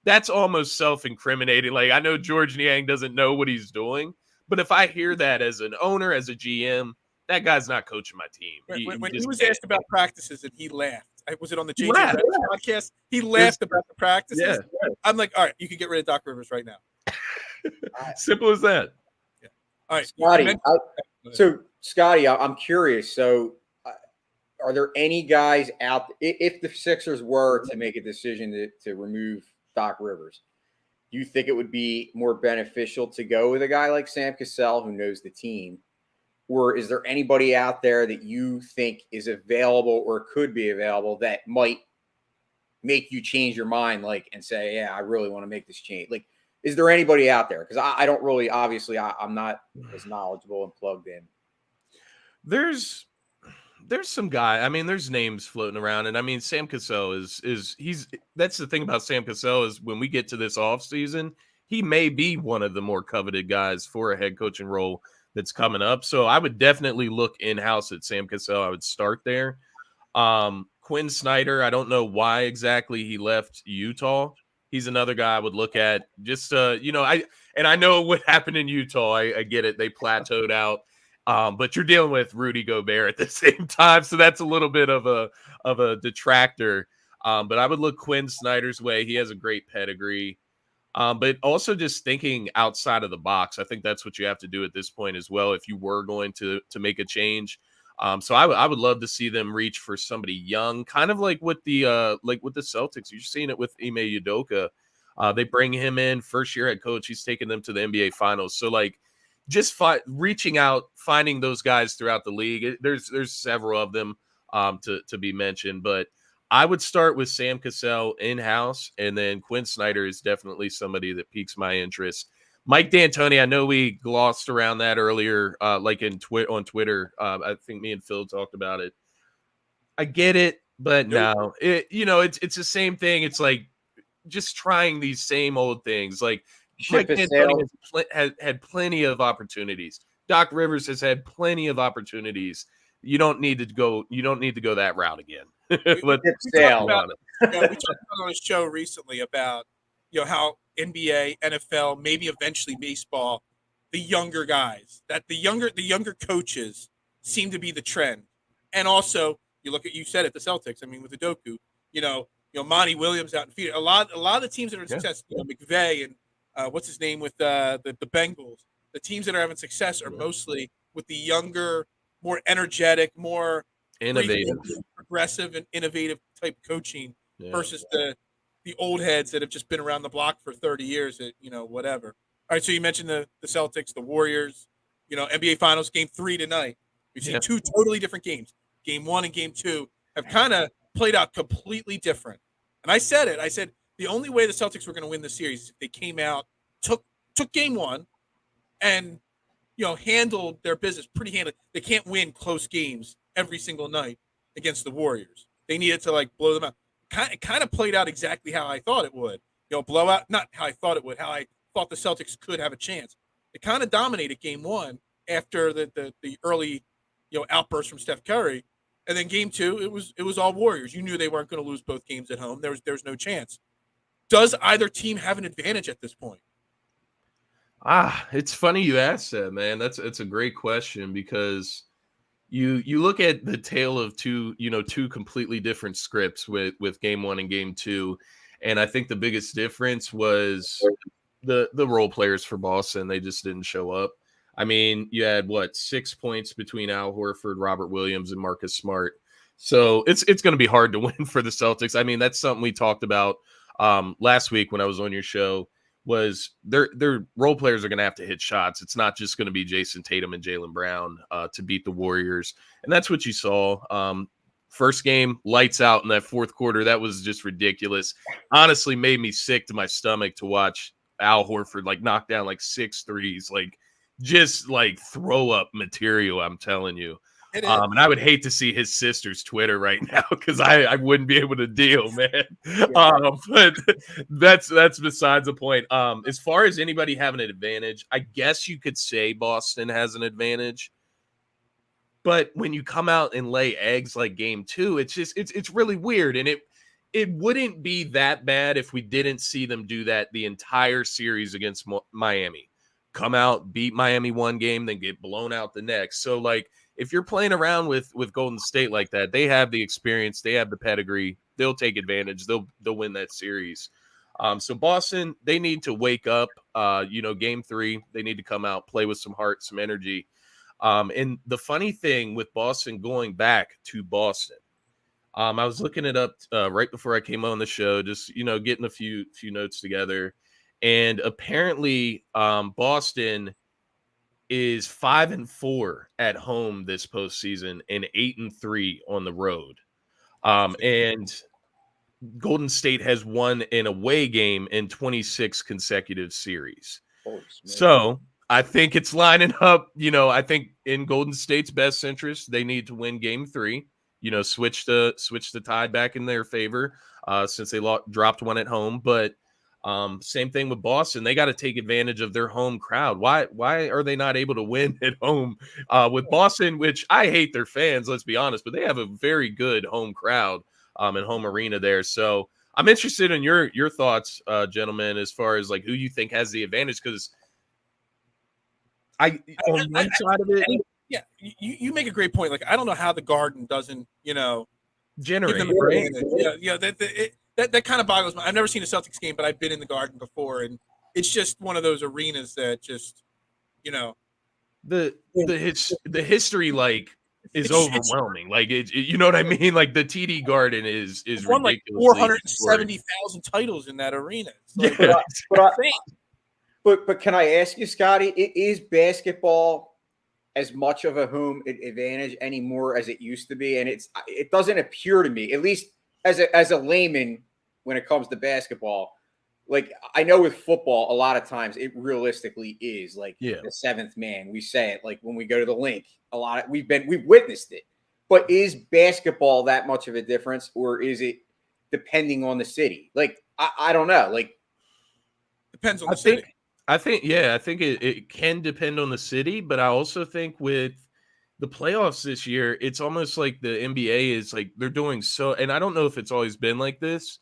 that's almost self-incriminating. Like, I know George Niang doesn't know what he's doing, but if I hear that as an owner, as a GM, that guy's not coaching my team. When he just was can't. asked about practices and he laughed, was it on the He JJ laughed. Redick podcast? He laughed about the practices. Yeah. I'm like, all right, you can get rid of Doc Rivers right now. Simple as that. Yeah. All right, Scotty. Scotty, I'm curious. So, are there any guys out? If the Sixers were to make a decision to remove Doc Rivers, do you think it would be more beneficial to go with a guy like Sam Cassell who knows the team? Or is there anybody out there that you think is available or could be available that might make you change your mind, like, and say, yeah, I really want to make this change? Like, is there anybody out there? Because I don't really, obviously, I'm not as knowledgeable and plugged in. There's some guy. I mean, there's names floating around, and I mean, Sam Cassell he's that's the thing about Sam Cassell is when we get to this offseason, he may be one of the more coveted guys for a head coaching role that's coming up. So I would definitely look in-house at Sam Cassell. I would start there. Quinn Snyder, I don't know why exactly he left Utah. He's another guy I would look at. Just I know what happened in Utah. I get it. They plateaued out. But you're dealing with Rudy Gobert at the same time, so that's a little bit of a detractor. But I would look Quinn Snyder's way. He has a great pedigree. But also just thinking outside of the box. I think that's what you have to do at this point as well if you were going to make a change. So I would love to see them reach for somebody young, kind of like with the Celtics. You're seeing it with Ime Udoka. They bring him in, first year head coach. He's taking them to the NBA Finals. So like just reaching out, finding those guys throughout the league. There's several of them to be mentioned, but I would start with Sam Cassell in-house, and then Quinn Snyder is definitely somebody that piques my interest. Mike D'Antoni, I know we glossed around that earlier, like on Twitter. I think me and Phil talked about it. I get it, but no, it's the same thing. It's like just trying these same old things. Like Mike D'Antoni has had plenty of opportunities. Doc Rivers has had plenty of opportunities. You don't need to go that route again. We talked about on a show recently about how NBA, NFL, maybe eventually baseball, the younger guys, that the younger coaches seem to be the trend. And also, you said it, the Celtics. I mean, with Udoka, Monty Williams out in field. A lot of the teams that are successful, McVay and what's his name with the Bengals. The teams that are having success are mostly with the younger, more energetic, more innovative, progressive, and innovative type coaching versus the old heads that have just been around the block for 30 years at whatever. All right, so you mentioned the Celtics, the Warriors, NBA Finals Game 3 tonight. We've seen two totally different games. Game 1 and Game 2 have kind of played out completely different. And I said the only way the Celtics were going to win the series is if they came out, took Game 1, and handled their business pretty handily. They can't win close games every single night against the Warriors. They needed to blow them out. It kind of played out exactly how I thought it would. Blowout, not how I thought it would, how I thought the Celtics could have a chance. It kind of dominated Game 1 after the early outburst from Steph Curry. And then Game 2, it was all Warriors. You knew they weren't going to lose both games at home. There's no chance. Does either team have an advantage at this point? It's funny you asked that, man. It's a great question because you look at the tale of two completely different scripts with Game 1 and Game 2, and I think the biggest difference was the role players for Boston. They just didn't show up. I mean, you had 6 points between Al Horford, Robert Williams, and Marcus Smart. So it's going to be hard to win for the Celtics. I mean, that's something we talked about last week when I was on your show. Was their role players are going to have to hit shots. It's not just going to be Jason Tatum and Jaylen Brown to beat the Warriors. And that's what you saw. First game, lights out in that fourth quarter. That was just ridiculous. Honestly, made me sick to my stomach to watch Al Horford knock down 6 threes, just throw up material, I'm telling you. And I would hate to see his sister's Twitter right now because I wouldn't be able to deal, man. But that's besides the point. As far as anybody having an advantage, I guess you could say Boston has an advantage. But when you come out and lay eggs like Game 2, it's really weird. And it wouldn't be that bad if we didn't see them do that the entire series against Miami. Come out, beat Miami one game, then get blown out the next. So, like, if you're playing around with Golden State like that, they have the experience, they have the pedigree, they'll take advantage, they'll win that series. So Boston, they need to wake up. Game 3, they need to come out, play with some heart, some energy. And the funny thing with Boston going back to Boston, I was looking it up right before I came on the show, just getting a few notes together, and apparently Boston is 5-4 at home this postseason and 8-3 on the road. And Golden State has won an away game in 26 consecutive series. So I think it's lining up. I think in Golden State's best interest, they need to win Game 3. Switch the tide back in their favor since they dropped one at home. But same thing with Boston. They got to take advantage of their home crowd. Why are they not able to win at home with Boston, which I hate their fans, let's be honest, but they have a very good home crowd and home arena there. So I'm interested in your thoughts, gentlemen, as far as like who you think has the advantage, because on one side of it. Yeah, you make a great point. Like, I don't know how the Garden doesn't, generate. Right? That kind of boggles me. I've never seen a Celtics game, but I've been in the Garden before, and it's just one of those arenas that just, the history is overwhelming. You know what I mean? Like the TD Garden is won like 470,000 titles in that arena. But can I ask you, Scotty? Is basketball as much of a home advantage anymore as it used to be? And it doesn't appear to me, at least as a layman, when it comes to basketball. Like, I know with football, a lot of times it realistically is like the seventh man. We say it like when we go to the link. We've witnessed it. But is basketball that much of a difference, or is it depending on the city? Like, I don't know. Like, depends on the city. I think it can depend on the city, but I also think with the playoffs this year, it's almost like the NBA is like they're doing so, and I don't know if it's always been like this,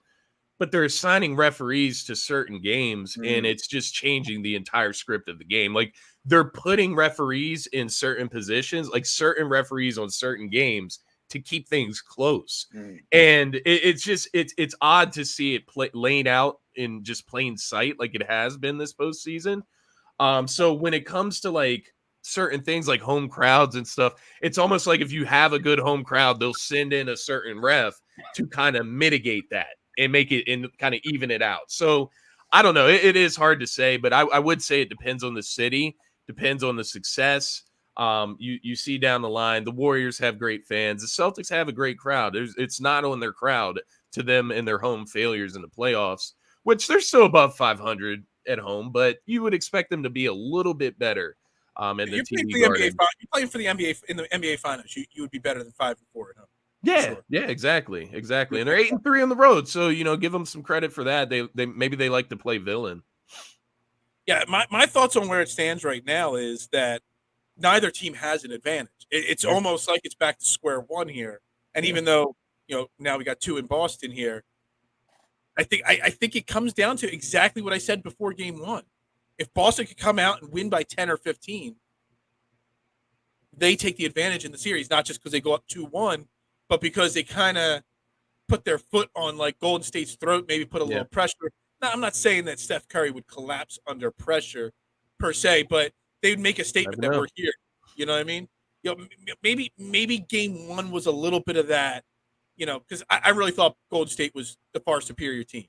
but they're assigning referees to certain games, and it's just changing the entire script of the game. Like, they're putting referees in certain positions, like certain referees on certain games, to keep things close. And it's odd to see it laid out in just plain sight like it has been this postseason. So when it comes to like certain things like home crowds and stuff, it's almost like if you have a good home crowd, they'll send in a certain ref to kind of mitigate that and make it and kind of even it out. So I don't know. It is hard to say, but I would say it depends on the city, depends on the success. You see down the line, the Warriors have great fans. The Celtics have a great crowd. It's not on their crowd to them and their home failures in the playoffs, which they're still above 500 at home, but you would expect them to be a little bit better. You're playing for the NBA in the NBA finals. You would be better than 5-4 at home. Yeah, exactly. And they're 8-3 on the road, so give them some credit for that. They maybe they like to play villain. Yeah, my thoughts on where it stands right now is that neither team has an advantage. It's almost like it's back to square one here. And even though now we got 2 in Boston here, I think it comes down to exactly what I said before Game 1. If Boston could come out and win by 10 or 15, they take the advantage in the series, not just because they go up 2-1, but because they kind of put their foot on like Golden State's throat, maybe put a little pressure. Now, I'm not saying that Steph Curry would collapse under pressure per se, but they would make a statement that we're here. You know what I mean? Maybe Game 1 was a little bit of that, because I really thought Golden State was the far superior team.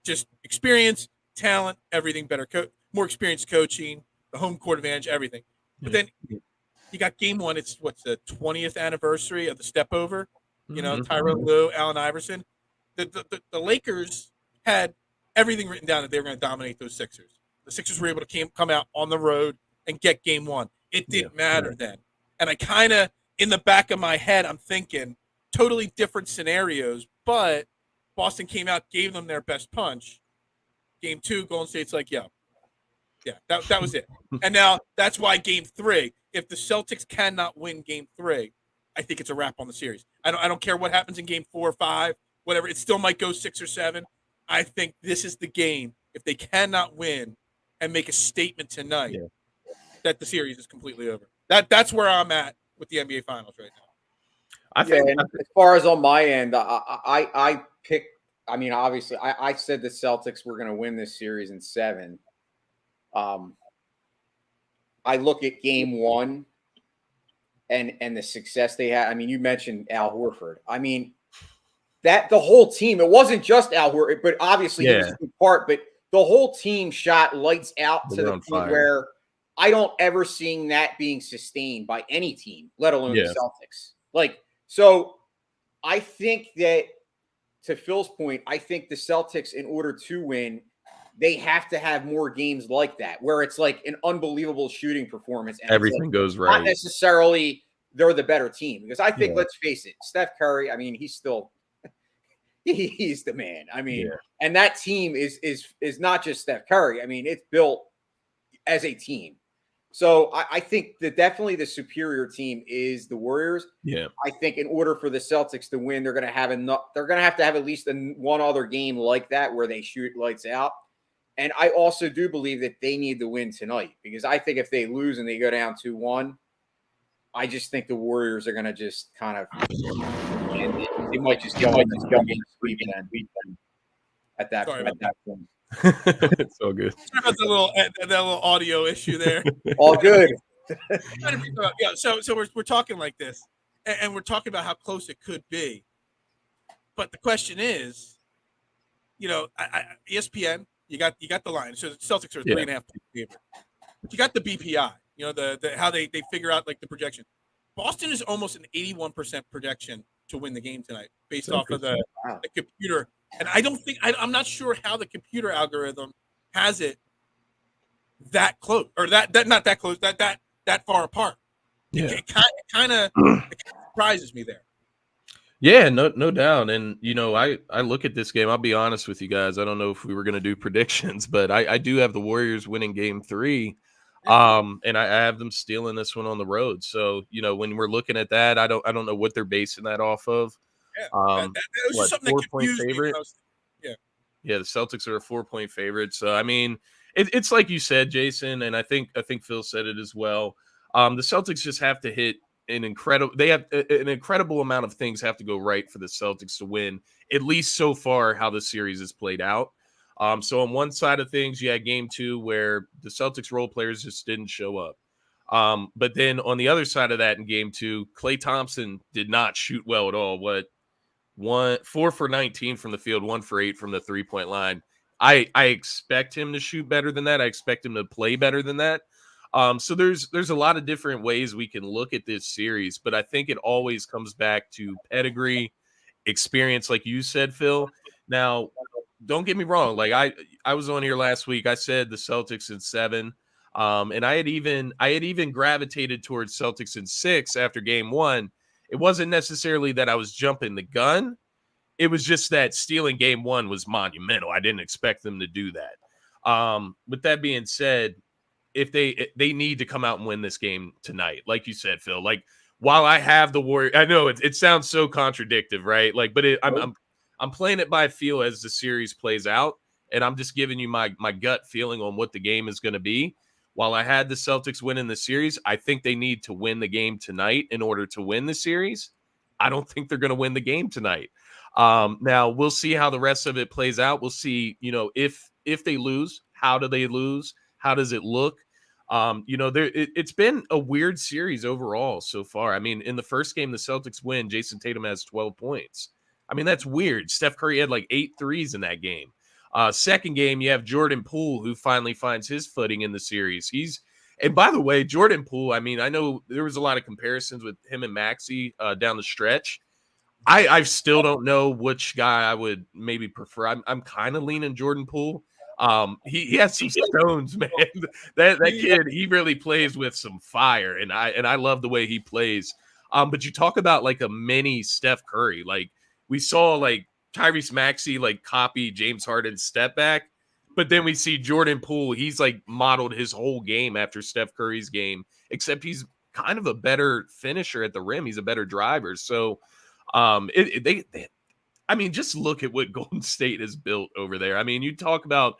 Just experience, talent, everything better, more experienced coaching, the home court advantage, everything. But then you got Game 1. It's what's the 20th anniversary of the step over. Tyronn Lue, Allen Iverson. The Lakers had everything written down that they were going to dominate those Sixers. The Sixers were able to come out on the road and get Game 1. It didn't matter then. And I kind of, in the back of my head, I'm thinking totally different scenarios, but Boston came out, gave them their best punch. Game 2, Golden State's like, yeah, that was it. And now that's why Game 3, if the Celtics cannot win Game 3, I think it's a wrap on the series. I don't care what happens in Game 4 or 5. whatever. It still might go 6 or 7. I think this is the game. If they cannot win and make a statement tonight, that the series is completely over. That's where I'm at with the NBA Finals right now. I think, and as far as on my end, I picked. I mean, obviously, I said the Celtics were going to win this series in 7. I look at Game 1 and the success they had. I mean, you mentioned Al Horford. I mean, that the whole team. It wasn't just Al Horford, but obviously he was a big part. But the whole team shot lights out to the point where I don't ever seeing that being sustained by any team, let alone the Celtics. Like, so I think that, to Phil's point, I think the Celtics, in order to win, they have to have more games like that, where it's like an unbelievable shooting performance. And everything goes right. Not necessarily they're the better team. Because I think, let's face it, Steph Curry, I mean, he's still – he's the man. I mean, and that team is not just Steph Curry. I mean, it's built as a team. So I think that definitely the superior team is the Warriors. Yeah. I think in order for the Celtics to win, they're going to have enough. They're going to have at least one other game like that where they shoot lights out. And I also do believe that they need to win tonight, because I think if they lose and they go down 2-1, I just think the Warriors are going to just kind of, and they might just go sweep at that point. It's all good. Sorry about that little audio issue there. All good. Yeah, so we're talking like this, and we're talking about how close it could be. But the question is, ESPN, you got the line. So the Celtics are 3.5 point favorite. But you got the BPI, the how they figure out like the projection. Boston is almost an 81% projection to win the game tonight, based off of the computer. And I'm not sure how the computer algorithm has it that close, or that not that close, that far apart. Yeah. It kind of surprises me there. Yeah, no doubt. And, I look at this game. I'll be honest with you guys. I don't know if we were going to do predictions, but I do have the Warriors winning Game 3. And I have them stealing this one on the road. So, when we're looking at that, I don't know what they're basing that off of. That was something that confused me. Yeah, the Celtics are a 4-point favorite. So, I mean, it's like you said, Jason, and I think Phil said it as well. The Celtics just have to hit an incredible amount of things have to go right for the Celtics to win, at least so far how the series has played out. So on one side of things, you had Game 2 where the Celtics role players just didn't show up. But then on the other side of that, in Game 2, Klay Thompson did not shoot well at all. 4 for 19 from the field, 1 for 8 from the 3-point line. I expect him to shoot better than that. I expect him to play better than that. So there's a lot of different ways we can look at this series, but I think it always comes back to pedigree, experience, like you said, Phil. Now, don't get me wrong. Like I was on here last week. I said the Celtics in 7, and I had even gravitated towards Celtics in 6 after Game 1. It wasn't necessarily that I was jumping the gun. It was just that stealing Game 1 was monumental. I didn't expect them to do that. With that being said, if they need to come out and win this game tonight, like you said, Phil. Like, while I have the Warriors, I know it sounds so contradictory, right? Like, but I'm playing it by feel as the series plays out, and I'm just giving you my gut feeling on what the game is going to be. While I had the Celtics winning the series, I think they need to win the game tonight in order to win the series. I don't think they're going to win the game tonight. Now we'll see how the rest of it plays out. We'll see, if they lose, how do they lose? How does it look? It's been a weird series overall so far. I mean, in the first game, the Celtics win. Jason Tatum has 12 points. I mean, that's weird. Steph Curry had like 8 threes in that game. Second game, you have Jordan Poole, who finally finds his footing in the series. And by the way, Jordan Poole, I mean, I know there was a lot of comparisons with him and Maxey down the stretch. I still don't know which guy I would maybe prefer. I'm kind of leaning Jordan Poole. He has some stones, man. That kid, he really plays with some fire, and I love the way he plays. But you talk about like a mini Steph Curry. Like, we saw like Tyrese Maxey like copy James Harden's step back, but then we see Jordan Poole. He's like modeled his whole game after Steph Curry's game, except he's kind of a better finisher at the rim. He's a better driver. So I I mean, just look at what Golden State has built over there. I mean, you talk about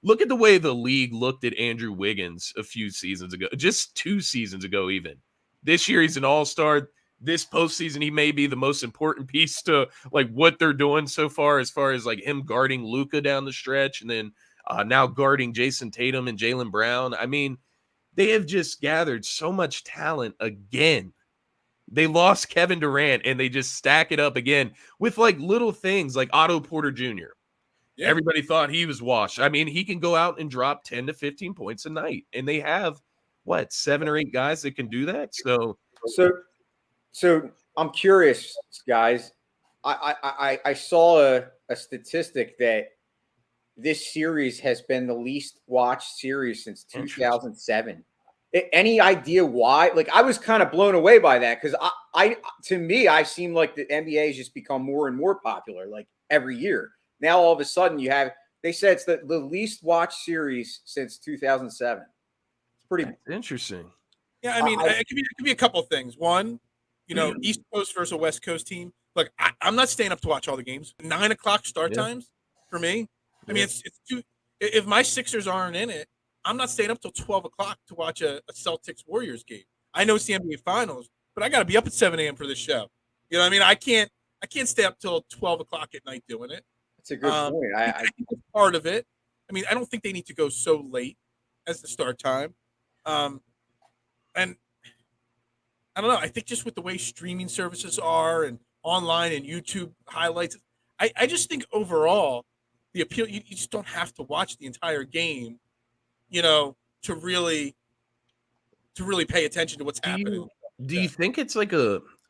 look at the way the league looked at Andrew Wiggins a few seasons ago, just 2 seasons ago, even. This year, he's an all-star. This postseason, he may be the most important piece to like what they're doing so far as like him guarding Luka down the stretch, and then now guarding Jason Tatum and Jaylen Brown. I mean, they have just gathered so much talent again. They lost Kevin Durant, and they just stack it up again with like little things like Otto Porter Jr. Yeah. Everybody thought he was washed. I mean, he can go out and drop 10 to 15 points a night, and they have what 7 or 8 guys that can do that. So I'm curious, guys. I saw a statistic that this series has been the least watched series since 2007. Any idea why? Like, I was kind of blown away by that because to me, I seem like the NBA has just become more and more popular like every year. Now, all of a sudden, they said it's the least watched series since 2007. It's pretty interesting. Yeah, I mean, it could be a couple of things. One, East Coast versus a West Coast team. Look, I'm not staying up to watch all the games. 9 o'clock start times for me. I mean, it's too. If my Sixers aren't in it, I'm not staying up till 12 o'clock to watch a Celtics Warriors game. I know it's the NBA Finals, but I got to be up at 7 a.m. for this show. You know what I mean? I can't stay up till 12 o'clock at night doing it. That's a good point. I think that's part of it. I mean, I don't think they need to go so late as the start time. And I don't know. I think just with the way streaming services are and online and YouTube highlights, I just think overall the appeal, you just don't have to watch the entire game, to really pay attention to what's happening. Do you think it's like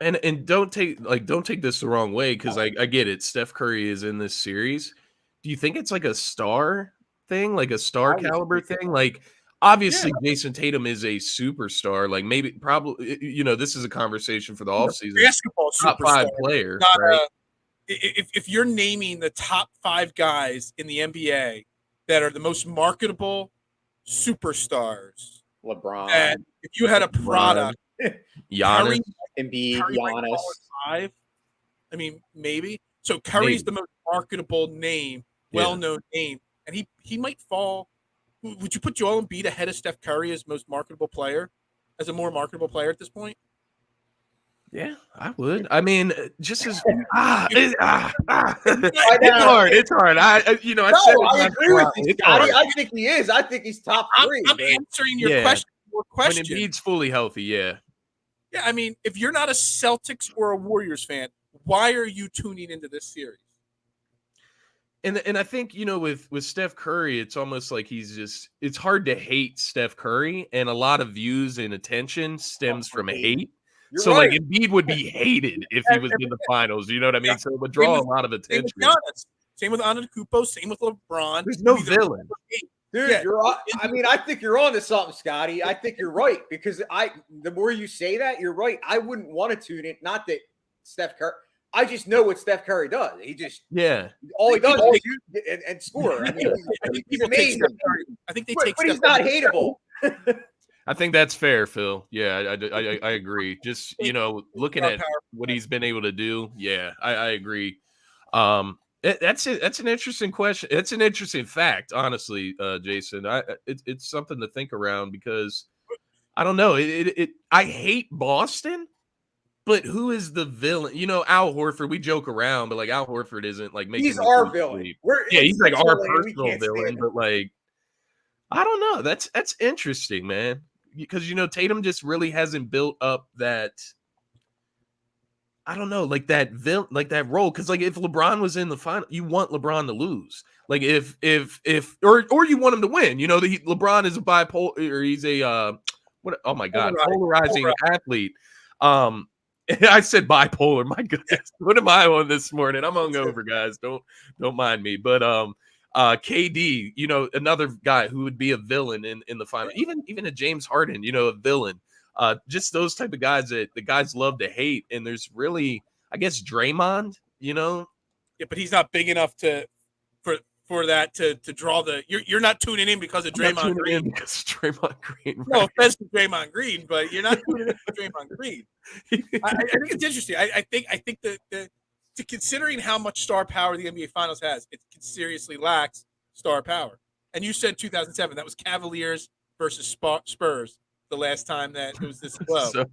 and don't take this the wrong way, because I get it. Steph Curry is in this series. Do you think it's like a star thing, like a star caliber thing? Like, obviously, Jason Tatum is a superstar. Like, probably, this is a conversation for the offseason. Basketball top superstar, 5 player. Not, right? If you're naming the top 5 guys in the NBA that are the most marketable superstars, LeBron. And if you had a product, Giannis, Embiid, Giannis. 5. I mean, maybe. So Curry's the most marketable name, well-known name, and he might fall. Would you put Joel Embiid ahead of Steph Curry as most marketable player, as a more marketable player at this point? Yeah, I would. I mean, just as it's hard. It's hard. I agree with you, Scotty. I think he is. I think he's top 3. I'm answering your question. When Embiid's fully healthy, yeah. Yeah, I mean, if you're not a Celtics or a Warriors fan, why are you tuning into this series? And I think, with Steph Curry, it's almost like it's hard to hate Steph Curry, and a lot of views and attention stems from hate. You're so right. Like, Embiid would be hated if he was in the finals. You know what I mean? So it would draw a lot of attention. Same with Antetokounmpo. Same with LeBron. There's no villain. Dude, I think you're on to something, Scotty. I think you're right, because the more you say that, you're right. I wouldn't want to tune in. Not that Steph Curry. I just know what Steph Curry does. He just all he does is shoot and score. I mean, he's amazing. I think but he's not hateable. I think that's fair, Phil. Yeah, I agree. Just looking at what he's been able to do. Yeah, I agree. That's it. That's an interesting question. It's an interesting fact, honestly, Jason. It's something to think around, because I don't know. I hate Boston, but who is the villain? Al Horford. We joke around, but like Al Horford isn't like making. He's our villain. He's like our personal villain, but like I don't know. That's interesting, man. Because Tatum just really hasn't built up that. I don't know, like that role. Because like if LeBron was in the final, you want LeBron to lose. Like if or you want him to win. LeBron is a bipolar, or he's a polarizing athlete. I said bipolar. My goodness, what am I on this morning? I'm hungover, guys. Don't mind me. But KD, another guy who would be a villain in the final. Even a James Harden, a villain. Just those type of guys that the guys love to hate. And there's really, I guess, Draymond. Yeah, but he's not big enough for that to draw the. You're not tuning in because of Draymond Green. Because of Draymond Green. Right? No offense to Draymond Green, but you're not tuning in for Draymond Green. I think it's interesting. I think that considering how much star power the NBA Finals has, it seriously lacks star power. And you said 2007. That was Cavaliers versus Spurs the last time that it was this low. So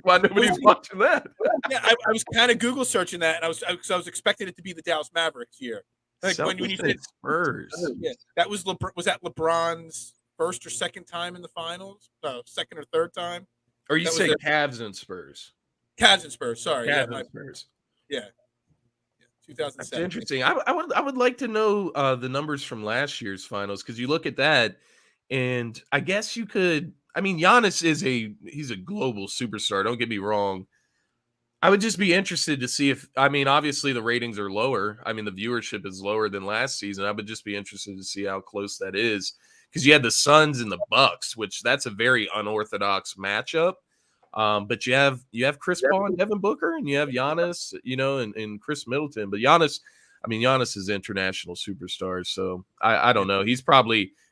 why nobody's watching that? Yeah, I was kind of Google searching that, and I was expecting it to be the Dallas Mavericks year. Like when you said Spurs, yeah, that was that LeBron's first or second time in the finals? No, second or third time. Or you say Cavs and Spurs? Cavs and Spurs. Sorry, Cavs and Spurs. Yeah. 2007. That's interesting. I would like to know the numbers from last year's finals, because you look at that, and I guess you could. I mean, Giannis he's a global superstar. Don't get me wrong. I would just be interested to see if, I mean, obviously the ratings are lower. I mean, the viewership is lower than last season. I would just be interested to see how close that is, because you had the Suns and the Bucks, which that's a very unorthodox matchup. But you have Chris Paul and Devin Booker, and you have Giannis, and Chris Middleton. But Giannis is international superstar. So I don't know.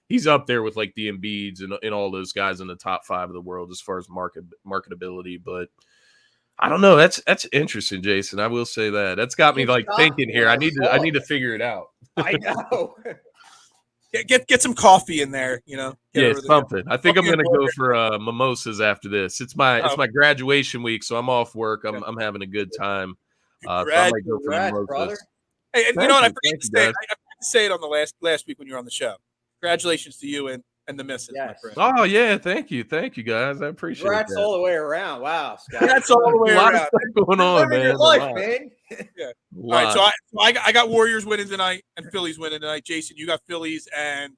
He's up there with like the Embiids and all those guys in the top 5 of the world as far as marketability. But I don't know. That's interesting, Jason. I will say that. That's got me like thinking here. I need to figure it out. I know. Get some coffee in there, Yeah, something. I think I'm gonna go for mimosas after this. It's my graduation week, so I'm off work. I'm having a good time. So I might go for mimosas. Brother. Hey, and you know what? I forgot to say it on the last week when you were on the show. Congratulations to you and the missus. Yes. Oh yeah, thank you guys. I appreciate it. Congrats all the way around. Wow, Scott. That's all the way around. A lot of stuff going on, man. Your life, man. Yeah. All right, so I got Warriors winning tonight and Phillies winning tonight. Jason, you got Phillies and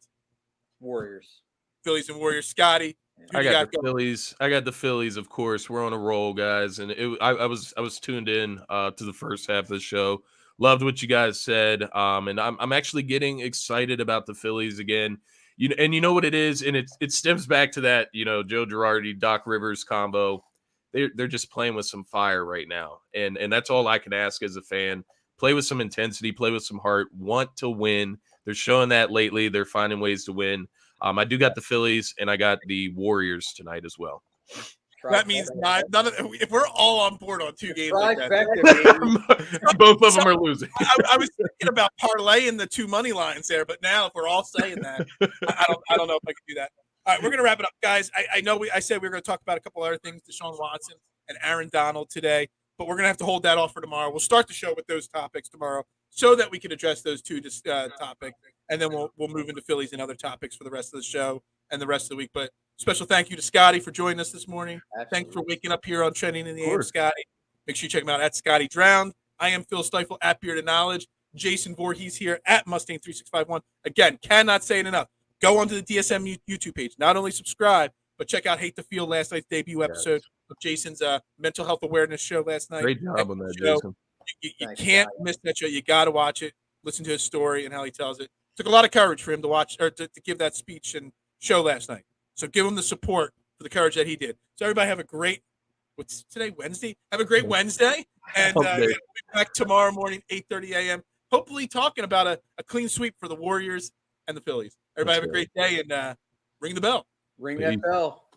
Warriors. Phillies and Warriors. Scotty, I got the Phillies. I got the Phillies, of course. We're on a roll, guys, and I was tuned in to the first half of the show. Loved what you guys said, and I'm actually getting excited about the Phillies again. You know what it is, and it stems back to that Joe Girardi, Doc Rivers combo. They're just playing with some fire right now, and that's all I can ask as a fan. Play with some intensity, play with some heart, want to win. They're showing that lately. They're finding ways to win. I do got the Phillies, and I got the Warriors tonight as well. That means none of if we're all on board on 2 games like that. Both of them are losing. I was thinking about parlaying the 2 money lines there, but now if we're all saying that, I don't know if I can do that. All right, we're going to wrap it up, guys. I know I said we were going to talk about a couple other things, Deshaun Watson and Aaron Donald today, but we're going to have to hold that off for tomorrow. We'll start the show with those topics tomorrow so that we can address those 2 topics, and then we'll move into Phillies and other topics for the rest of the show and the rest of the week. But special thank you to Scotty for joining us this morning. Absolutely. Thanks for waking up here on Trending in the AM, Scotty. Make sure you check him out at Scotty Drowned. I am Phil Stifle at Bearded Knowledge. Jason Voorhees here at Mustang3651. Again, cannot say it enough. Go onto the DSM YouTube page. Not only subscribe, but check out Hate the Field, last night's debut episode of Jason's mental health awareness show last night. Great job on that, Jason. You can't miss that show. You got to watch it. Listen to his story and how he tells it. Took a lot of courage for him to watch or to give that speech and show last night. So give him the support for the courage that he did. So everybody have a great, what's today, Wednesday? Have a great Wednesday. And we'll be back tomorrow morning, 8:30 a.m., hopefully talking about a clean sweep for the Warriors and the Phillies. Everybody have a great day, and ring the bell. Ring that bell.